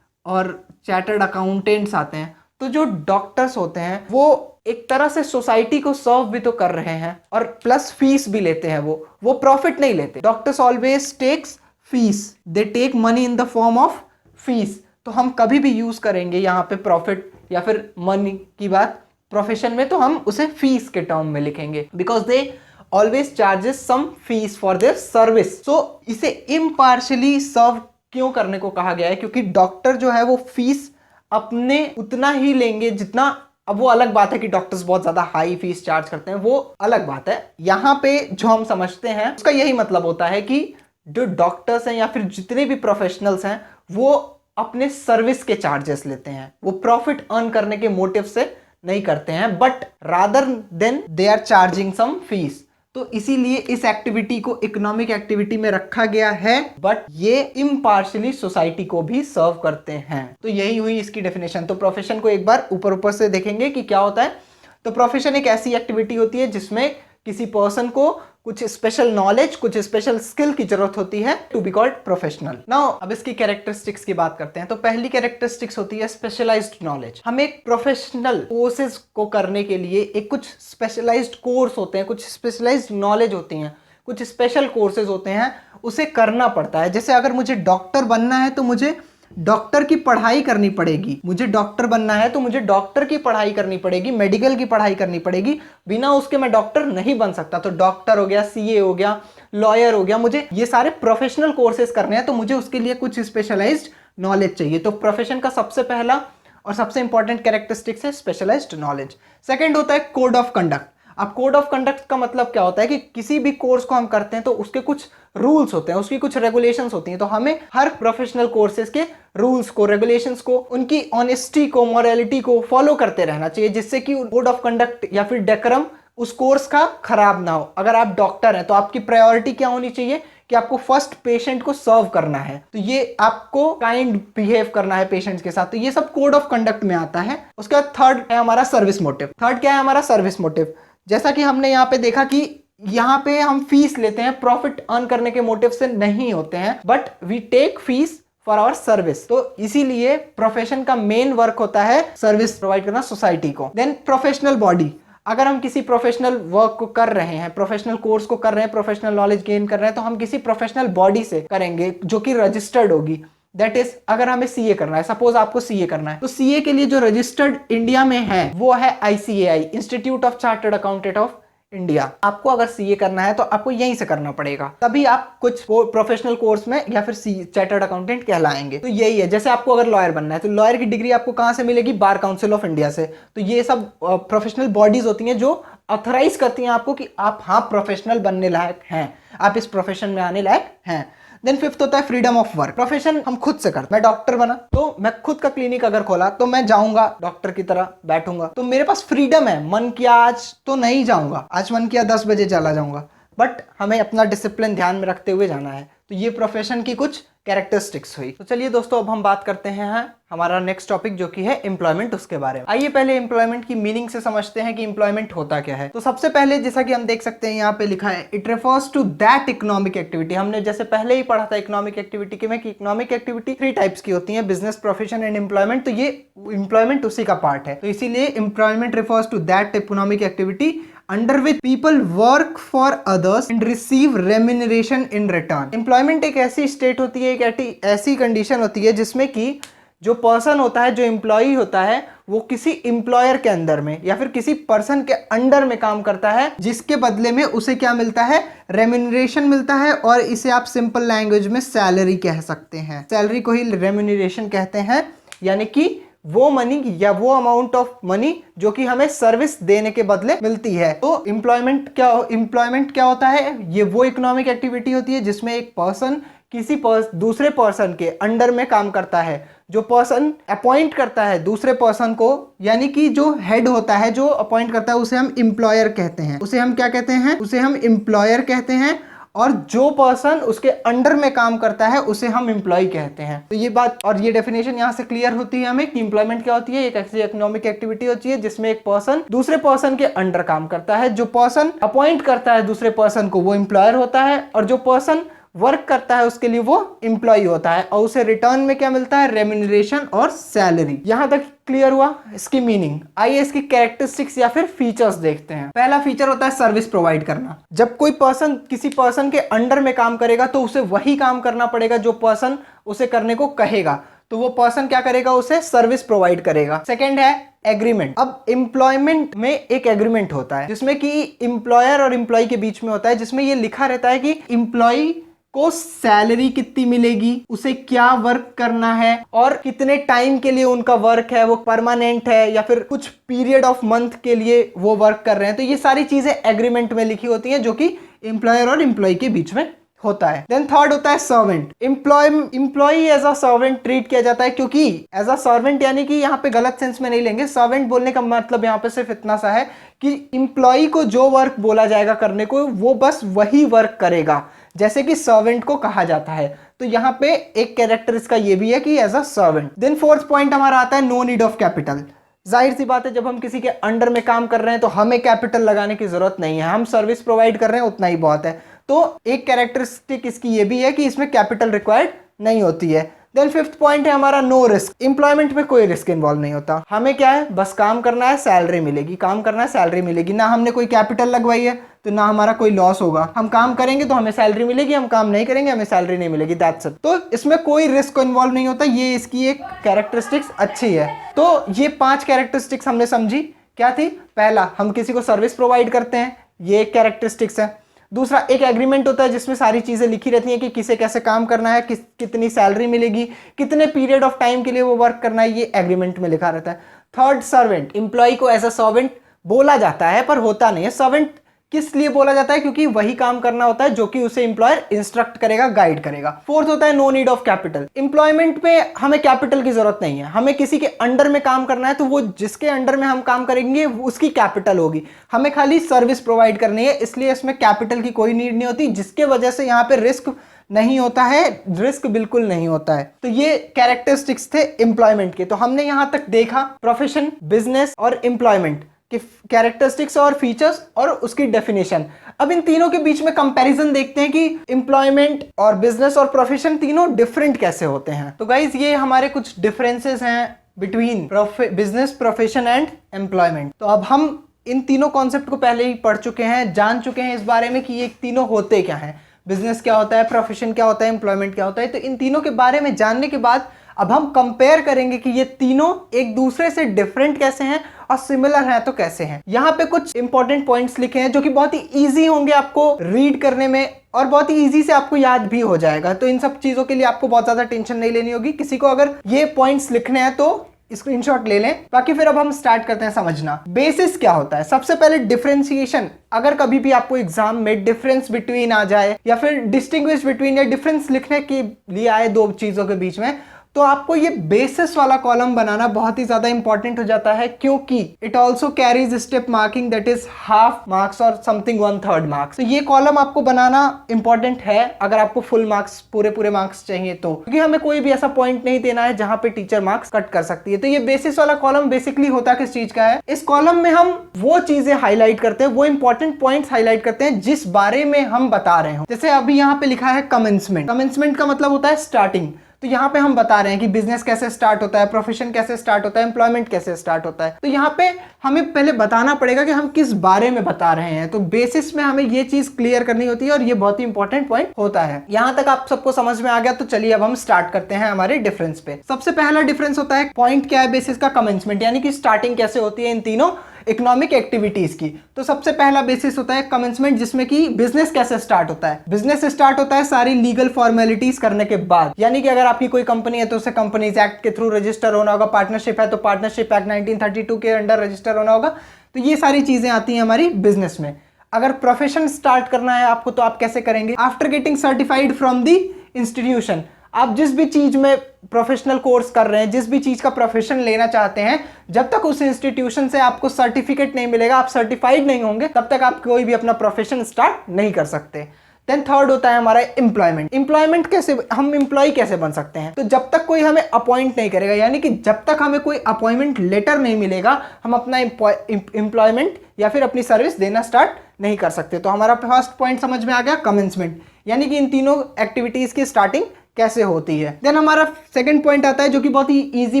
Speaker 1: और चार्टर्ड अकाउंटेंट्स आते हैं। तो जो डॉक्टर्स होते हैं वो एक तरह से सोसाइटी को सर्व भी तो कर रहे हैं और प्लस फीस भी लेते हैं। वो प्रॉफिट नहीं लेते। Doctors always takes fees, they take money in the form of fees. तो हम कभी भी यूज करेंगे यहाँ पे प्रॉफिट या फिर मनी की बात प्रोफेशन में, तो हम उसे फीस के टर्म में लिखेंगे, because they always charges some fees for their service. So इसे इम्पार्शियली सर्व क्यों करने को कहा गया है, क्योंकि डॉक्टर जो है वो फीस अपने उतना ही लेंगे जितना, अब वो अलग बात है कि डॉक्टर्स बहुत ज्यादा हाई फीस चार्ज करते हैं, वो अलग बात है। यहां पे जो हम समझते हैं उसका यही मतलब होता है कि जो डॉक्टर्स हैं या फिर जितने भी प्रोफेशनल्स हैं वो अपने सर्विस के चार्जेस लेते हैं। वो प्रॉफिट अर्न करने के मोटिव से नहीं करते हैं, but rather than they are charging some fees. तो इसीलिए इस एक्टिविटी को इकोनॉमिक एक्टिविटी में रखा गया है, बट ये इम्पार्शियली सोसाइटी को भी सर्व करते हैं। तो यही हुई इसकी डेफिनेशन। तो प्रोफेशन को एक बार ऊपर से देखेंगे कि क्या होता है। तो प्रोफेशन एक ऐसी एक्टिविटी होती है जिसमें किसी पर्सन को कुछ स्पेशल नॉलेज, कुछ स्पेशल स्किल की जरूरत होती है to be called professional. Now अब इसकी कैरेक्टरिस्टिक्स की बात करते हैं। तो पहली कैरेक्टरिस्टिक्स होती है स्पेशलाइज्ड नॉलेज। हम एक प्रोफेशनल कोर्सेज को करने के लिए एक कुछ स्पेशलाइज्ड कोर्स होते हैं, कुछ स्पेशलाइज्ड नॉलेज होती हैं, कुछ स्पेशल कोर्सेज होते हैं, उसे करना पड़ता है। जैसे अगर मुझे डॉक्टर बनना है तो मुझे डॉक्टर की पढ़ाई करनी पड़ेगी। मुझे डॉक्टर बनना है तो मुझे डॉक्टर की पढ़ाई करनी पड़ेगी, मेडिकल की पढ़ाई करनी पड़ेगी। बिना उसके मैं डॉक्टर नहीं बन सकता। तो डॉक्टर हो गया, सीए हो गया, लॉयर हो गया, मुझे ये सारे प्रोफेशनल कोर्सेज करने हैं, तो मुझे उसके लिए कुछ स्पेशलाइज्ड नॉलेज चाहिए। तो प्रोफेशन का सबसे पहला और सबसे इंपॉर्टेंट कैरेक्टरिस्टिक्स है स्पेशलाइज्ड नॉलेज। सेकेंड होता है कोड ऑफ कंडक्ट। अब कोड ऑफ कंडक्ट का मतलब क्या होता है कि किसी भी कोर्स को हम करते हैं तो उसके कुछ रूल्स होते हैं, उसकी कुछ रेगुलेशंस होती हैं। तो हमें हर प्रोफेशनल कोर्सेज के रूल्स को, रेगुलेशंस को, उनकी ऑनेस्टी को, मोरालिटी को फॉलो करते रहना चाहिए, जिससे कि कोड ऑफ कंडक्ट या फिर डेकोरम उस कोर्स का खराब ना हो। अगर आप डॉक्टर हैं तो आपकी प्रायोरिटी क्या होनी चाहिए कि आपको फर्स्ट पेशेंट को सर्व करना है, तो ये आपको काइंड बिहेव करना है पेशेंट्स के साथ। तो ये सब कोड ऑफ कंडक्ट में आता है। उसके बाद थर्ड है हमारा सर्विस मोटिव। थर्ड क्या है हमारा सर्विस मोटिव। जैसा कि हमने यहाँ पे देखा कि यहाँ पे हम फीस लेते हैं, प्रॉफिट अर्न करने के मोटिव से नहीं होते हैं, but we take fees for our service. तो इसीलिए प्रोफेशन का मेन वर्क होता है सर्विस प्रोवाइड करना सोसाइटी को। Then professional body. अगर हम किसी प्रोफेशनल वर्क को कर रहे हैं, प्रोफेशनल कोर्स को कर रहे हैं, प्रोफेशनल नॉलेज गेन कर रहे हैं, तो हम किसी प्रोफेशनल बॉडी से करेंगे जो कि रजिस्टर्ड होगी। दैट इज, अगर हमें सीए करना है, सपोज आपको सीए करना है, तो सीए के लिए जो रजिस्टर्ड इंडिया में है वो है ICAI, institute of chartered accountant of India. आपको अगर सीए करना है तो आपको यहीं से करना पड़ेगा, तभी आप कुछ प्रोफेशनल कोर्स में या फिर चार्टर्ड अकाउंटेंट कहलाएंगे। तो यही है। जैसे आपको अगर लॉयर बनना है तो लॉयर की डिग्री आपको कहां से मिलेगी? बार काउंसिल ऑफ इंडिया से। तो ये सब प्रोफेशनल बॉडीज होती हैं जो ऑथराइज करती हैं आपको कि आप हाँ प्रोफेशनल बनने लायक हैं, आप इस प्रोफेशन में आने लायक हैं। देन फिफ्थ होता है फ्रीडम ऑफ वर्क। प्रोफेशन हम खुद से करते हैं। मैं डॉक्टर बना तो मैं खुद का क्लिनिक अगर खोला तो मैं जाऊंगा डॉक्टर की तरह बैठूंगा, तो मेरे पास फ्रीडम है। मन किया आज तो नहीं जाऊंगा, आज मन किया 10 बजे चला जाऊंगा, बट हमें अपना डिसिप्लिन ध्यान में रखते हुए जाना है। तो ये प्रोफेशन की कुछ कैरेक्टरिस्टिक्स हुई। तो चलिए दोस्तों, अब हम बात करते हैं हमारा नेक्स्ट टॉपिक जो कि है एम्प्लॉयमेंट, उसके बारे में। आइए पहले एम्प्लॉयमेंट की मीनिंग से समझते हैं कि एम्प्लॉयमेंट होता क्या है। तो सबसे पहले जैसा कि हम देख सकते हैं यहाँ पे लिखा है, it refers to that economic activity. हमने जैसे पहले ही पढ़ा था इकोनॉमिक एक्टिविटी के में कि इकोनॉमिक एक्टिविटी 3 टाइप्स की होती है, बिजनेस, प्रोफेशन एंड एम्प्लॉयमेंट। तो ये एम्प्लॉयमेंट उसी का पार्ट है। तो इसीलिए employment refers to that economic activity under which people work for others and receive remuneration in return. Employment एक ऐसी स्टेट होती है, एक ऐसी कंडीशन होती है जिसमें कि जो पर्सन होता है, जो एम्प्लॉई होता है, वो किसी एम्प्लॉयर के अंदर में या फिर किसी पर्सन के अंडर में काम करता है, जिसके बदले में उसे क्या मिलता है, रेम्यूनरेशन मिलता है। और इसे आप सिंपल लैंग्वेज में सैलरी कह सकते हैं। सैलरी को ही रेम्यूनरेशन कहते हैं, यानी कि वो मनी या वो अमाउंट ऑफ मनी जो कि हमें सर्विस देने के बदले मिलती है। तो एम्प्लॉयमेंट क्या होता है, ये वो इकोनॉमिक एक्टिविटी होती है जिसमें एक पर्सन किसी दूसरे पर्सन के अंडर में काम करता है। जो पर्सन अपॉइंट करता है दूसरे पर्सन को, यानी कि जो हेड होता है, जो अपॉइंट करता है, उसे हम एम्प्लॉयर कहते हैं। उसे हम क्या कहते हैं, उसे हम एम्प्लॉयर कहते हैं। और जो पर्सन उसके अंडर में काम करता है उसे हम एम्प्लॉय कहते हैं। तो ये बात और ये डेफिनेशन यहाँ से क्लियर होती है हमें कि एम्प्लॉयमेंट क्या होती है। एक ऐसी इकोनॉमिक एक्टिविटी होती है जिसमें एक पर्सन दूसरे पर्सन के अंडर काम करता है। जो पर्सन अपॉइंट करता है दूसरे पर्सन को, वो एम्प्लॉयर होता है, और जो पर्सन वर्क करता है उसके लिए वो एम्प्लॉय होता है, और उसे रिटर्न में क्या मिलता है, रेम्यूनरेशन और सैलरी। यहां तक क्लियर हुआ इसकी मीनिंग। आइए इसकी कैरेक्टरिस्टिक्स या फिर फीचर्स देखते हैं। पहला फीचर होता है सर्विस प्रोवाइड करना। जब कोई पर्सन किसी पर्सन के अंडर में काम करेगा तो उसे वही काम करना पड़ेगा जो पर्सन उसे करने को कहेगा। तो वो पर्सन क्या करेगा, उसे सर्विस प्रोवाइड करेगा। सेकेंड है एग्रीमेंट। अब एम्प्लॉयमेंट में एक एग्रीमेंट होता है जिसमें कि एम्प्लॉयर और एम्प्लॉय के बीच में होता है, जिसमें ये लिखा रहता है कि एम्प्लॉय को सैलरी कितनी मिलेगी, उसे क्या वर्क करना है, और कितने टाइम के लिए उनका वर्क है, वो परमानेंट है या फिर कुछ पीरियड ऑफ मंथ के लिए वो वर्क कर रहे हैं। तो ये सारी चीजें एग्रीमेंट में लिखी होती हैं जो कि एम्प्लॉयर और एम्प्लॉय के बीच में होता है। देन थर्ड होता है servant. Employ as a servant treat किया जाता है, क्योंकि एज अ सर्वेंट यानी कि यहाँ पे गलत सेंस में नहीं लेंगे। सर्वेंट बोलने का मतलब यहाँ पे सिर्फ इतना सा है कि एम्प्लॉय को जो वर्क बोला जाएगा करने को, वो बस वही वर्क करेगा जैसे कि सर्वेंट को कहा जाता है। तो यहाँ पे एक कैरेक्टर इसका ये भी है कि as a servant. Then fourth point हमारा आता है नो नीड ऑफ कैपिटल। जाहिर सी बात है, जब हम किसी के अंडर में काम कर रहे हैं तो हमें कैपिटल लगाने की जरूरत नहीं है, हम सर्विस प्रोवाइड कर रहे हैं उतना ही बहुत है। तो एक कैरेक्टरिस्टिक इसकी ये भी है कि इसमें कैपिटल रिक्वायर्ड नहीं होती है। देन फिफ्थ पॉइंट है हमारा नो रिस्क। एम्प्लॉयमेंट में कोई रिस्क इन्वॉल्व नहीं होता। हमें क्या है, बस काम करना है, सैलरी मिलेगी, काम करना है, सैलरी मिलेगी। ना हमने कोई कैपिटल लगवाई है तो ना हमारा कोई लॉस होगा। हम काम करेंगे तो हमें सैलरी मिलेगी, हम काम नहीं करेंगे हमें सैलरी नहीं मिलेगी, दैट्स इट। तो इसमें कोई रिस्क इन्वॉल्व नहीं होता। ये इसकी एक कैरेक्टरिस्टिक्स अच्छी है। तो ये 5 कैरेक्टरिस्टिक्स हमने समझी। क्या थी, पहला, हम किसी को सर्विस प्रोवाइड करते हैं, ये एक कैरेक्टरिस्टिक्स है। दूसरा, एक एग्रीमेंट होता है जिसमें सारी चीजें लिखी रहती हैं कि किसे कैसे काम करना है, कितनी सैलरी मिलेगी, कितने पीरियड ऑफ टाइम के लिए वो वर्क करना है, ये एग्रीमेंट में लिखा रहता है। Third, servant. एम्प्लॉय को एज अ सर्वेंट बोला जाता है पर होता नहीं है। सर्वेंट किस लिए बोला जाता है, क्योंकि वही काम करना होता है जो कि उसे एम्प्लॉयर इंस्ट्रक्ट करेगा, गाइड करेगा। फोर्थ होता है no need of capital. Employment पे हमें कैपिटल की जरूरत नहीं है। हमें किसी के अंडर में काम करना है तो वो जिसके अंडर में हम काम करेंगे उसकी कैपिटल होगी। हमें खाली सर्विस प्रोवाइड करनी है, इसलिए इसमें कैपिटल की कोई नीड नहीं होती, जिसके वजह से यहाँ पे रिस्क नहीं होता है, रिस्क बिल्कुल नहीं होता है। तो ये कैरेक्टरिस्टिक्स थे एम्प्लॉयमेंट के। तो हमने यहां तक देखा प्रोफेशन, बिजनेस और एम्प्लॉयमेंट के कैरेक्टरिस्टिक्स और फीचर्स और उसकी डेफिनेशन। अब इन तीनों के बीच में कंपैरिजन देखते हैं कि एम्प्लॉयमेंट और बिजनेस और प्रोफेशन तीनों डिफरेंट कैसे होते हैं। तो गाइज ये हमारे कुछ डिफरेंसेस हैं between business, profession and employment. तो अब हम इन तीनों कॉन्सेप्ट को पहले ही पढ़ चुके हैं, जान चुके हैं इस बारे में कि ये तीनों होते क्या हैं, बिजनेस क्या होता है, प्रोफेशन क्या होता है, एम्प्लॉयमेंट क्या होता है। तो इन तीनों के बारे में जानने के बाद अब हम कंपेयर करेंगे कि ये तीनों एक दूसरे से डिफरेंट कैसे हैं और सिमिलर हैं तो कैसे हैं। यहाँ पे कुछ इंपॉर्टेंट पॉइंट्स लिखे हैं जो कि बहुत ही इजी होंगे आपको रीड करने में और बहुत ही इजी से आपको याद भी हो जाएगा। तो इन सब चीजों के लिए आपको बहुत ज्यादा टेंशन नहीं लेनी होगी। किसी को अगर ये पॉइंट्स लिखने हैं तो स्क्रीनशॉट ले लें। बाकी फिर अब हम स्टार्ट करते हैं समझना। बेसिस क्या होता है, सबसे पहले डिफरेंशिएशन। अगर कभी भी आपको एग्जाम में डिफरेंस बिटवीन आ जाए या फिर डिस्टिंग्विश बिटवीन या डिफरेंस लिखने के लिए आए दो चीजों के बीच में, तो आपको ये बेसिस वाला कॉलम बनाना बहुत ही ज्यादा इंपॉर्टेंट हो जाता है, क्योंकि it also carries step marking that is half marks और समथिंग 1/3 मार्क्स। तो ये कॉलम आपको बनाना इंपॉर्टेंट है अगर आपको फुल मार्क्स पूरे मार्क्स चाहिए तो, क्योंकि हमें कोई भी ऐसा पॉइंट नहीं देना है जहां पे टीचर मार्क्स कट कर सकती है। तो ये बेसिस वाला कॉलम बेसिकली होता किस चीज का है, इस कॉलम में हम वो चीजें हाईलाइट करते हैं, वो इंपॉर्टेंट पॉइंट्स हाईलाइट करते हैं जिस बारे में हम बता रहे हो। जैसे अभी यहाँ पे लिखा है कमेंसमेंट। कमेंसमेंट का मतलब होता है स्टार्टिंग। तो यहाँ पे हम बता रहे हैं कि बिजनेस कैसे स्टार्ट होता है, प्रोफेशन कैसे स्टार्ट होता है, एम्प्लॉयमेंट कैसे स्टार्ट होता है। तो यहाँ पे हमें पहले बताना पड़ेगा कि हम किस बारे में बता रहे हैं। तो बेसिस में हमें ये चीज क्लियर करनी होती है और ये बहुत ही इंपॉर्टेंट पॉइंट होता है। यहाँ तक आप सबको समझ में आ गया, तो चलिए अब हम स्टार्ट करते हैं हमारे डिफरेंस पे। सबसे पहला डिफरेंस होता है पॉइंट क्या है बेसिस का, कमेंसमेंट, यानी कि स्टार्टिंग कैसे होती है इन तीनों इकोनॉमिक एक्टिविटीज की। तो सबसे पहला बेसिस होता है कमेंसमेंट, जिसमें कि बिजनेस कैसे स्टार्ट होता है। बिजनेस स्टार्ट होता है सारी लीगल फॉर्मेलिटीज करने के बाद, यानी कि अगर आपकी कोई कंपनी है तो उसे कंपनीज एक्ट के थ्रू रजिस्टर होना होगा, पार्टनरशिप है तो पार्टनरशिप एक्ट 1932 के अंडर रजिस्टर होना होगा। तो ये सारी चीजें आती हैं हमारी बिजनेस में। अगर प्रोफेशन स्टार्ट करना है आपको तो आप कैसे करेंगे, after getting certified from the institution. आप जिस भी चीज में प्रोफेशनल कोर्स कर रहे हैं, जिस भी चीज का प्रोफेशन लेना चाहते हैं, जब तक उस इंस्टीट्यूशन से आपको सर्टिफिकेट नहीं मिलेगा, आप सर्टिफाइड नहीं होंगे, तब तक आप कोई भी अपना प्रोफेशन स्टार्ट नहीं कर सकते। देन थर्ड होता है हमारा एम्प्लॉयमेंट। एम्प्लॉयमेंट कैसे, हम एम्प्लॉय कैसे बन सकते हैं, तो जब तक कोई हमें अपॉइंट नहीं करेगा, यानी कि जब तक हमें कोई अपॉइंटमेंट लेटर नहीं मिलेगा, हम अपना एम्प्लॉयमेंट या फिर अपनी सर्विस देना स्टार्ट नहीं कर सकते। तो हमारा फर्स्ट पॉइंट समझ में आ गया, कमेंसमेंट, यानी कि इन तीनों एक्टिविटीज की स्टार्टिंग कैसे होती है। देन हमारा सेकंड पॉइंट आता है जो कि बहुत ही इजी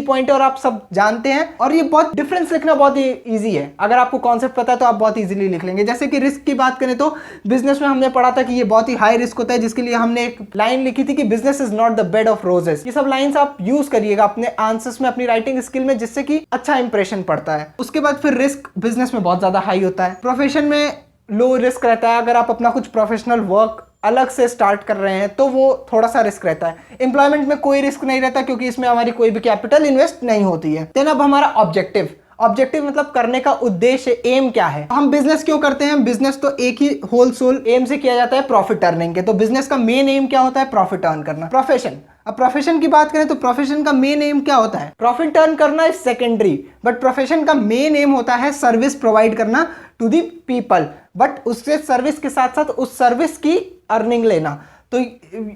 Speaker 1: पॉइंट है और आप सब जानते हैं, और ये बहुत डिफरेंस लिखना बहुत ही इजी है। अगर आपको कॉन्सेप्ट पता है तो आप बहुत इजीली लिख लेंगे। जैसे कि रिस्क की बात करें तो बिजनेस में हमने पढ़ा था कि ये बहुत ही हाई रिस्क होता है, जिसके लिए हमने एक लाइन लिखी थी कि business is not the bed of roses. ये सब लाइंस आप यूज करिएगा अपने आंसर्स में, अपनी राइटिंग स्किल में, जिससे कि अच्छा इंप्रेशन पड़ता है। उसके बाद फिर रिस्क बिजनेस में बहुत ज्यादा हाई होता है, प्रोफेशन में लो रिस्क रहता है। अगर आप अपना कुछ प्रोफेशनल वर्क अलग से स्टार्ट कर रहे हैं तो वो थोड़ा सा रिस्क रहता है। एम्प्लॉयमेंट में कोई रिस्क नहीं रहता, क्योंकि इसमें हमारी कोई भी कैपिटल इन्वेस्ट नहीं होती है। देन अब हमारा ऑब्जेक्टिव। ऑब्जेक्टिव मतलब करने का उद्देश्य, एम क्या है। हम बिजनेस क्यों करते हैं, बिजनेस तो एक ही होल सोल एम से किया जाता है, प्रॉफिट अर्निंग के। तो बिजनेस का मेन एम क्या होता है, प्रॉफिट अर्न करना। प्रोफेशन, अब प्रोफेशन की बात करें तो प्रोफेशन का मेन एम क्या होता है, प्रॉफिट अर्न करना इज सेकेंडरी, बट प्रोफेशन का मेन एम होता है सर्विस प्रोवाइड करना टू दी पीपल, बट उससे सर्विस के साथ साथ उस सर्विस की अर्निंग लेना। तो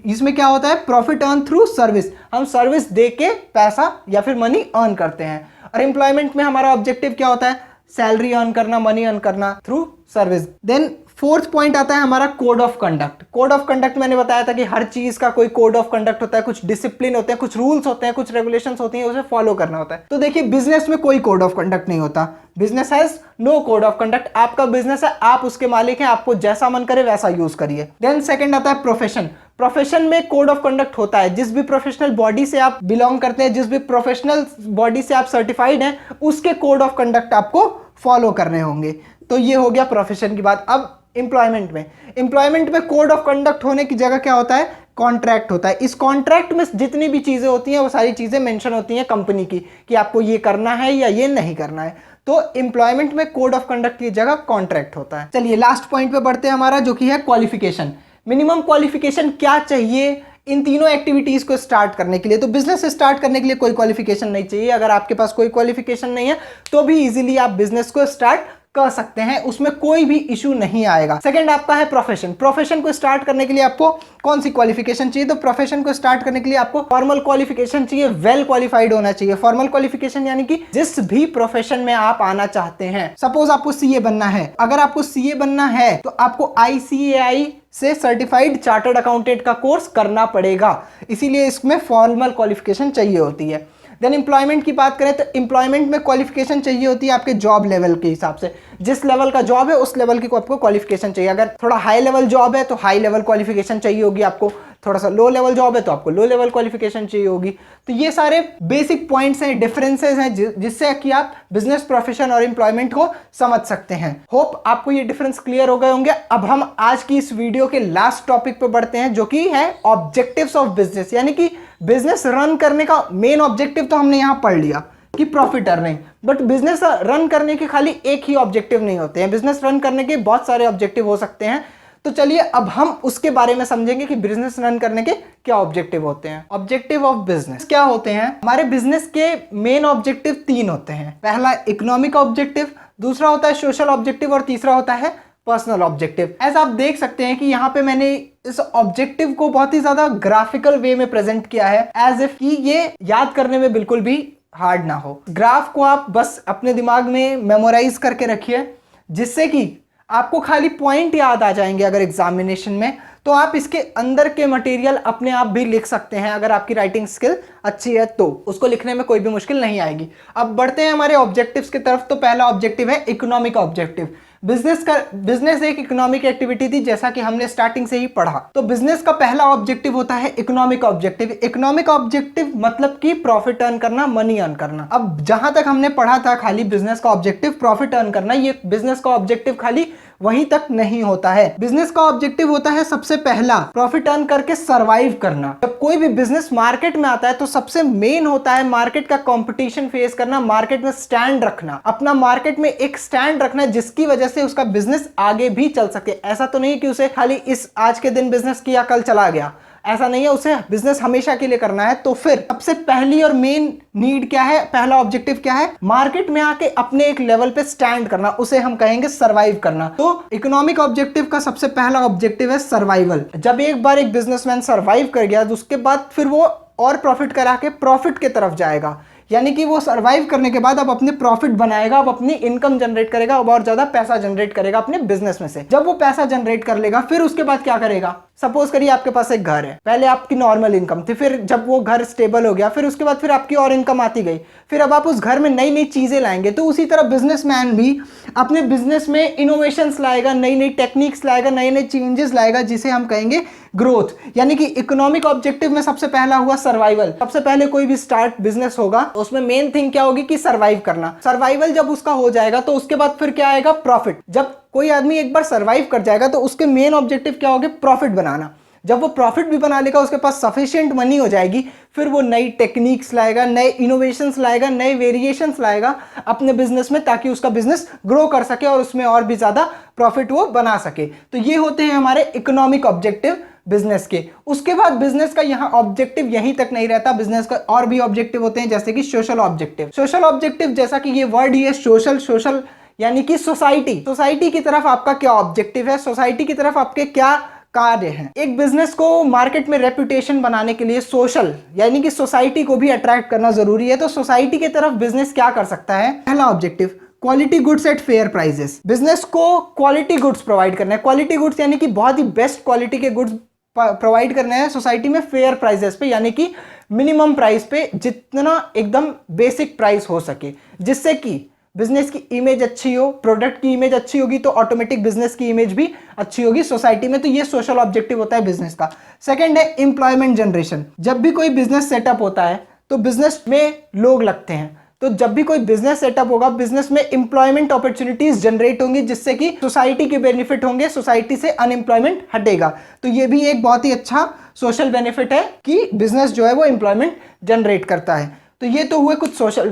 Speaker 1: इसमें क्या होता है, प्रॉफिट अर्न थ्रू सर्विस, हम सर्विस दे के पैसा या फिर मनी अर्न करते हैं। और एम्प्लॉयमेंट में हमारा ऑब्जेक्टिव क्या होता है, सैलरी अर्न करना, मनी अर्न करना through service. Then fourth point आता है हमारा code of conduct. Code of conduct मैंने बताया था कि हर चीज का कोई कोड ऑफ कंडक्ट होता है, कुछ डिसिप्लिन होते हैं, कुछ रूल्स होते हैं, कुछ रेगुलेशंस होती हैं, उसे फॉलो करना होता है। तो देखिए बिजनेस में कोई कोड ऑफ कंडक्ट नहीं होता, business has no code of conduct. आपका बिजनेस है, आप उसके मालिक हैं, आपको जैसा मन करे वैसा यूज करिए। देन सेकंड आता है प्रोफेशन। प्रोफेशन में कोड ऑफ कंडक्ट होता है, जिस भी प्रोफेशनल बॉडी से आप बिलोंग करते हैं, जिस भी प्रोफेशनल बॉडी से आप सर्टिफाइड हैं, उसके कोड ऑफ कंडक्ट आपको फॉलो करने होंगे। तो ये हो गया प्रोफेशन की बात। अब एम्प्लॉयमेंट में कोड ऑफ कंडक्ट होने की जगह क्या होता है, कॉन्ट्रैक्ट होता है। इस कॉन्ट्रैक्ट में जितनी भी चीजें होती हैं वो सारी चीजें मेंशन होती हैं कंपनी की, कि आपको ये करना है या ये नहीं करना है। तो एम्प्लॉयमेंट में कोड ऑफ कंडक्ट की जगह कॉन्ट्रैक्ट होता है। चलिए लास्ट पॉइंट पे बढ़ते हैं हमारा, जो कि है क्वालिफिकेशन। मिनिमम क्वालिफिकेशन क्या चाहिए इन तीनों एक्टिविटीज को स्टार्ट करने के लिए। तो बिजनेस स्टार्ट करने के लिए कोई क्वालिफिकेशन नहीं चाहिए। अगर आपके पास कोई क्वालिफिकेशन नहीं है तो भी इजीली आप बिजनेस को स्टार्ट कर सकते हैं, उसमें कोई भी इशू नहीं आएगा। सेकंड आपका है प्रोफेशन। प्रोफेशन को स्टार्ट करने के लिए आपको कौन सी क्वालिफिकेशन चाहिए, तो प्रोफेशन को स्टार्ट करने के लिए आपको फॉर्मल क्वालिफिकेशन चाहिए, वेल क्वालिफाइड होना चाहिए। फॉर्मल क्वालिफिकेशन यानी कि जिस भी प्रोफेशन में आप आना चाहते हैं, सपोज आपको सीए बनना है, अगर आपको सीए बनना है तो आपको ICAI से सर्टिफाइड चार्टर्ड अकाउंटेंट का कोर्स करना पड़ेगा, इसीलिए इसमें फॉर्मल क्वालिफिकेशन चाहिए होती है। देन एम्प्लॉयमेंट की बात करें तो एम्प्लॉयमेंट में क्वालिफिकेशन चाहिए होती है आपके जॉब लेवल के हिसाब से, जिस लेवल का जॉब है उस लेवल की आपको क्वालिफिकेशन चाहिए। अगर थोड़ा हाई लेवल जॉब है तो हाई लेवल क्वालिफिकेशन चाहिए होगी आपको, थोड़ा सा लो लेवल जॉब है तो आपको लो लेवल क्वालिफिकेशन चाहिए होगी। तो ये सारे बेसिक पॉइंट्स हैं, डिफरेंसेस हैं, जिससे कि आप बिजनेस, प्रोफेशन और एम्प्लॉयमेंट को समझ सकते हैं। होप आपको ये डिफरेंस क्लियर हो गए होंगे। अब हम आज की इस वीडियो के लास्ट टॉपिक पे बढ़ते हैं, जो कि है ऑब्जेक्टिव्स ऑफ बिजनेस, यानी कि बिजनेस रन करने का मेन ऑब्जेक्टिव तो हमने यहां पढ़ लिया कि profit earning, but business run करने के खाली एक ही ऑब्जेक्टिव नहीं होते हैं, बिजनेस रन करने के बहुत सारे ऑब्जेक्टिव हो सकते हैं। तो चलिए अब हम उसके बारे में समझेंगे कि बिजनेस रन करने के क्या ऑब्जेक्टिव होते हैं। ऑब्जेक्टिव ऑफ बिजनेस क्या होते हैं? हमारे बिजनेस के मेन ऑब्जेक्टिव 3 होते हैं। पहला इकोनॉमिक ऑब्जेक्टिव, दूसरा होता है सोशल ऑब्जेक्टिव और तीसरा होता है पर्सनल ऑब्जेक्टिव। ऐसा आप देख सकते हैं कि यहाँ पे मैंने इस ऑब्जेक्टिव को बहुत ही ज्यादा ग्राफिकल वे में प्रेजेंट किया है, एज इफ कि ये याद करने में बिल्कुल भी हार्ड ना हो। ग्राफ को आप बस अपने दिमाग में मेमोराइज करके रखिए, जिससे कि आपको खाली पॉइंट याद आ जाएंगे। अगर एग्जामिनेशन में तो आप इसके अंदर के मटेरियल अपने आप भी लिख सकते हैं। अगर आपकी राइटिंग स्किल अच्छी है तो उसको लिखने में कोई भी मुश्किल नहीं आएगी। अब बढ़ते हैं हमारे ऑब्जेक्टिव्स की तरफ। तो पहला ऑब्जेक्टिव है इकोनॉमिक ऑब्जेक्टिव। बिजनेस एक इकोनॉमिक एक्टिविटी थी, जैसा कि हमने स्टार्टिंग से ही पढ़ा। तो बिजनेस का पहला ऑब्जेक्टिव होता है इकोनॉमिक ऑब्जेक्टिव। इकोनॉमिक ऑब्जेक्टिव मतलब कि प्रॉफिट अर्न करना, मनी अर्न करना। अब जहां तक हमने पढ़ा था खाली बिजनेस का ऑब्जेक्टिव प्रॉफिट अर्न करना, ये बिजनेस का ऑब्जेक्टिव खाली वहीं तक नहीं होता है। बिजनेस का ऑब्जेक्टिव होता है सबसे पहला प्रॉफिट अर्न करके सरवाइव करना। जब कोई भी बिजनेस मार्केट में आता है तो सबसे मेन होता है मार्केट का कंपटीशन फेस करना, मार्केट में स्टैंड रखना, अपना मार्केट में एक स्टैंड रखना, जिसकी वजह से उसका बिजनेस आगे भी चल सके। ऐसा तो नहीं कि उसे खाली इस आज के दिन बिजनेस किया कल चला गया, ऐसा नहीं है, उसे बिजनेस हमेशा के लिए करना है। तो फिर सबसे पहली और मेन नीड क्या है, पहला ऑब्जेक्टिव क्या है? मार्केट में आके अपने एक लेवल पे स्टैंड करना, उसे हम कहेंगे सरवाइव करना। तो इकोनॉमिक ऑब्जेक्टिव का सबसे पहला ऑब्जेक्टिव है सर्वाइवल। जब एक बार एक बिजनेसमैन सर्वाइव कर गया तो उसके बाद फिर वो और प्रॉफिट करा के प्रॉफिट की तरफ जाएगा, यानी कि वो सरवाइव करने के बाद अब अपने प्रॉफिट बनाएगा, अब अपनी इनकम जनरेट करेगा, अब और ज्यादा पैसा जनरेट करेगा अपने बिजनेस में से। जब वो पैसा जनरेट कर लेगा फिर उसके बाद क्या करेगा? सपोज करिए आपके पास एक घर है, पहले आपकी नॉर्मल इनकम थी, फिर जब वो घर स्टेबल हो गया फिर उसके बाद फिर आपकी और इनकम आती गई, फिर अब आप उस घर में नई नई चीजें लाएंगे। तो उसी तरह बिजनेसमैन भी अपने बिजनेस में इनोवेशंस लाएगा, नई नई टेक्निक्स लाएगा, नए नए चेंजेस लाएगा, जिसे हम कहेंगे ग्रोथ। यानी कि इकोनॉमिक ऑब्जेक्टिव में सबसे पहला हुआ सर्वाइवल। सबसे पहले कोई भी स्टार्ट बिजनेस होगा तो उसमें मेन थिंग क्या होगी कि सर्वाइव करना। सर्वाइवल जब उसका हो जाएगा तो उसके बाद फिर क्या आएगा? प्रॉफिट। जब कोई आदमी एक बार सर्वाइव कर जाएगा तो उसके मेन ऑब्जेक्टिव क्या होगा? प्रॉफिट बनाना। जब वो प्रॉफिट भी बना लेगा, उसके पास सफिशिएंट मनी हो जाएगी, फिर वो नई टेक्निक्स लाएगा, नए इनोवेशंस लाएगा, नए वेरिएशंस लाएगा अपने बिजनेस में, ताकि उसका बिजनेस ग्रो कर सके और उसमें और भी ज्यादा प्रॉफिट वो बना सके। तो ये होते हैं हमारे इकोनॉमिक ऑब्जेक्टिव बिजनेस के। उसके बाद बिजनेस का यहाँ ऑब्जेक्टिव यहीं तक नहीं रहता, बिजनेस का और भी ऑब्जेक्टिव होते हैं, जैसे कि सोशल ऑब्जेक्टिव। सोशल ऑब्जेक्टिव जैसा कि ये वर्ड ही है सोशल, सोशल यानी कि सोसाइटी। सोसाइटी की तरफ आपका क्या ऑब्जेक्टिव है, सोसाइटी की तरफ आपके क्या कार्य हैं। एक बिजनेस को मार्केट में रेपुटेशन बनाने के लिए सोशल यानी कि सोसाइटी को भी अट्रैक्ट करना जरूरी है। तो सोसाइटी की तरफ बिजनेस क्या कर सकता है? पहला objective quality goods at fair prices. Business को क्वालिटी गुड्स प्रोवाइड करना है। क्वालिटी गुड्स यानी कि बहुत ही बेस्ट क्वालिटी के गुड्स प्रोवाइड करना है सोसाइटी में फेयर प्राइसेस पे, यानी कि मिनिमम प्राइस पे, जितना एकदम बेसिक प्राइस हो सके, जिससे कि बिजनेस की इमेज अच्छी हो, प्रोडक्ट की इमेज अच्छी होगी तो ऑटोमेटिक बिजनेस की इमेज भी अच्छी होगी सोसाइटी में। तो ये सोशल ऑब्जेक्टिव होता है बिजनेस का। सेकंड है एम्प्लॉयमेंट जनरेशन। जब भी कोई बिजनेस सेटअप होता है तो बिजनेस में लोग लगते हैं, तो जब भी कोई बिजनेस सेटअप होगा बिजनेस में एम्प्लॉयमेंट अपॉर्चुनिटीज जनरेट होंगी, जिससे कि सोसाइटी के बेनिफिट होंगे, सोसाइटी से अनएम्प्लॉयमेंट हटेगा। तो ये भी एक बहुत ही अच्छा सोशल बेनिफिट है कि बिजनेस जो है वो एम्प्लॉयमेंट जनरेट करता है। तो ये तो हुए कुछ सोशल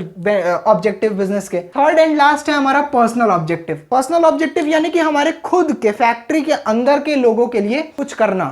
Speaker 1: ऑब्जेक्टिव बिजनेस के। थर्ड एंड लास्ट है हमारा पर्सनल ऑब्जेक्टिव। पर्सनल ऑब्जेक्टिव यानी कि हमारे खुद के फैक्ट्री के अंदर के लोगों के लिए कुछ करना।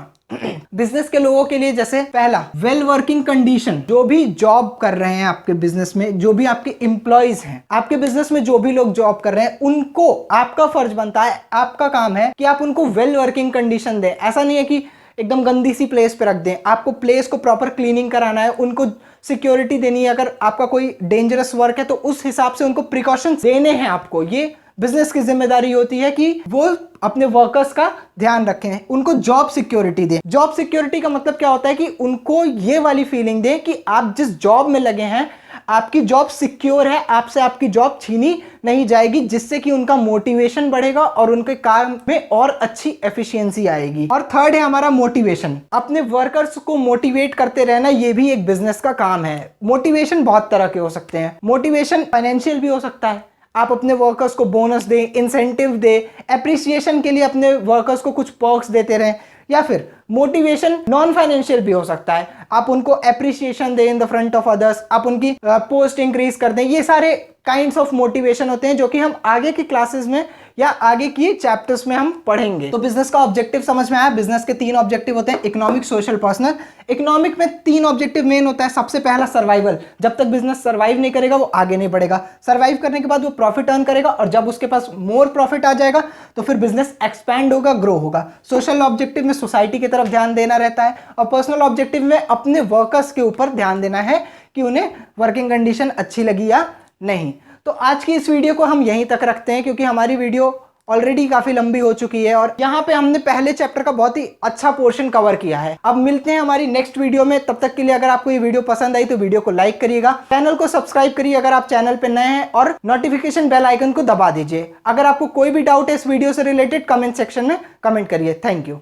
Speaker 1: बिजनेस के लोगों के लिए जैसे पहला वेल वर्किंग कंडीशन। जो भी जॉब कर रहे हैं आपके बिजनेस में, जो भी आपके एम्प्लॉयज हैं, आपके बिजनेस में जो भी लोग जॉब कर रहे हैं, उनको आपका फर्ज बनता है, आपका काम है कि आप उनको वेल वर्किंग कंडीशन दें। ऐसा नहीं है कि एकदम गंदी सी प्लेस पे रख दें, आपको प्लेस को प्रॉपर क्लीनिंग कराना है, उनको सिक्योरिटी देनी है। अगर आपका कोई डेंजरस वर्क है तो उस हिसाब से उनको प्रिकॉशंस देने हैं आपको। ये बिजनेस की जिम्मेदारी होती है कि वो अपने वर्कर्स का ध्यान रखें, उनको जॉब सिक्योरिटी दें। जॉब सिक्योरिटी का मतलब क्या होता है कि उनको ये वाली फीलिंग दें कि आप जिस जॉब में लगे हैं आपकी जॉब सिक्योर है, आपसे आपकी जॉब छीनी नहीं जाएगी, जिससे कि उनका मोटिवेशन बढ़ेगा और उनके काम में और अच्छी एफिशिएंसी आएगी। और थर्ड है हमारा मोटिवेशन। अपने वर्कर्स को मोटिवेट करते रहना, ये भी एक बिजनेस का काम है। मोटिवेशन बहुत तरह के हो सकते हैं। मोटिवेशन फाइनेंशियल भी हो सकता है, आप अपने वर्कर्स को बोनस दें, इंसेंटिव दें, एप्रिसिएशन के लिए अपने वर्कर्स को कुछ पर्क्स देते रहें, या फिर मोटिवेशन नॉन फाइनेंशियल भी हो सकता है, आप उनको अप्रिसिएशन दें in the front of others, आप उनकी पोस्ट इंक्रीज कर दें। ये सारे काइंड्स ऑफ मोटिवेशन होते हैं जो कि हम आगे की क्लासेस में या आगे की चैप्टर्स में हम पढ़ेंगे। तो बिजनेस का ऑब्जेक्टिव समझ में आया। बिजनेस के 3 ऑब्जेक्टिव होते हैं, इकोनॉमिक, सोशल, पर्सनल। इकोनॉमिक में 3 ऑब्जेक्टिव मेन होता है। सबसे पहला सर्वाइवल, जब तक बिजनेस सर्वाइव नहीं करेगा वो आगे नहीं बढ़ेगा। सर्वाइव करने के बाद वो प्रॉफिट अर्न करेगा और जब उसके पास मोर प्रॉफिट आ जाएगा तो फिर बिजनेस एक्सपैंड होगा, ग्रो होगा। सोशल ऑब्जेक्टिव में सोसाइटी की तरफ ध्यान देना रहता है और पर्सनल ऑब्जेक्टिव में अपने वर्कर्स के ऊपर ध्यान देना है कि उन्हें वर्किंग कंडीशन अच्छी लगी या नहीं। तो आज की इस वीडियो को हम यहीं तक रखते हैं क्योंकि हमारी वीडियो ऑलरेडी काफी लंबी हो चुकी है और यहाँ पे हमने पहले चैप्टर का बहुत ही अच्छा पोर्शन कवर किया है। अब मिलते हैं हमारी नेक्स्ट वीडियो में। तब तक के लिए अगर आपको ये वीडियो पसंद आई तो वीडियो को लाइक करिएगा, चैनल को सब्सक्राइब करिए अगर आप चैनल पे नए हैं और नोटिफिकेशन बेल आइकन को दबा दीजिए। अगर आपको कोई भी डाउट है इस वीडियो से रिलेटेड कमेंट सेक्शन में कमेंट करिए। Thank you.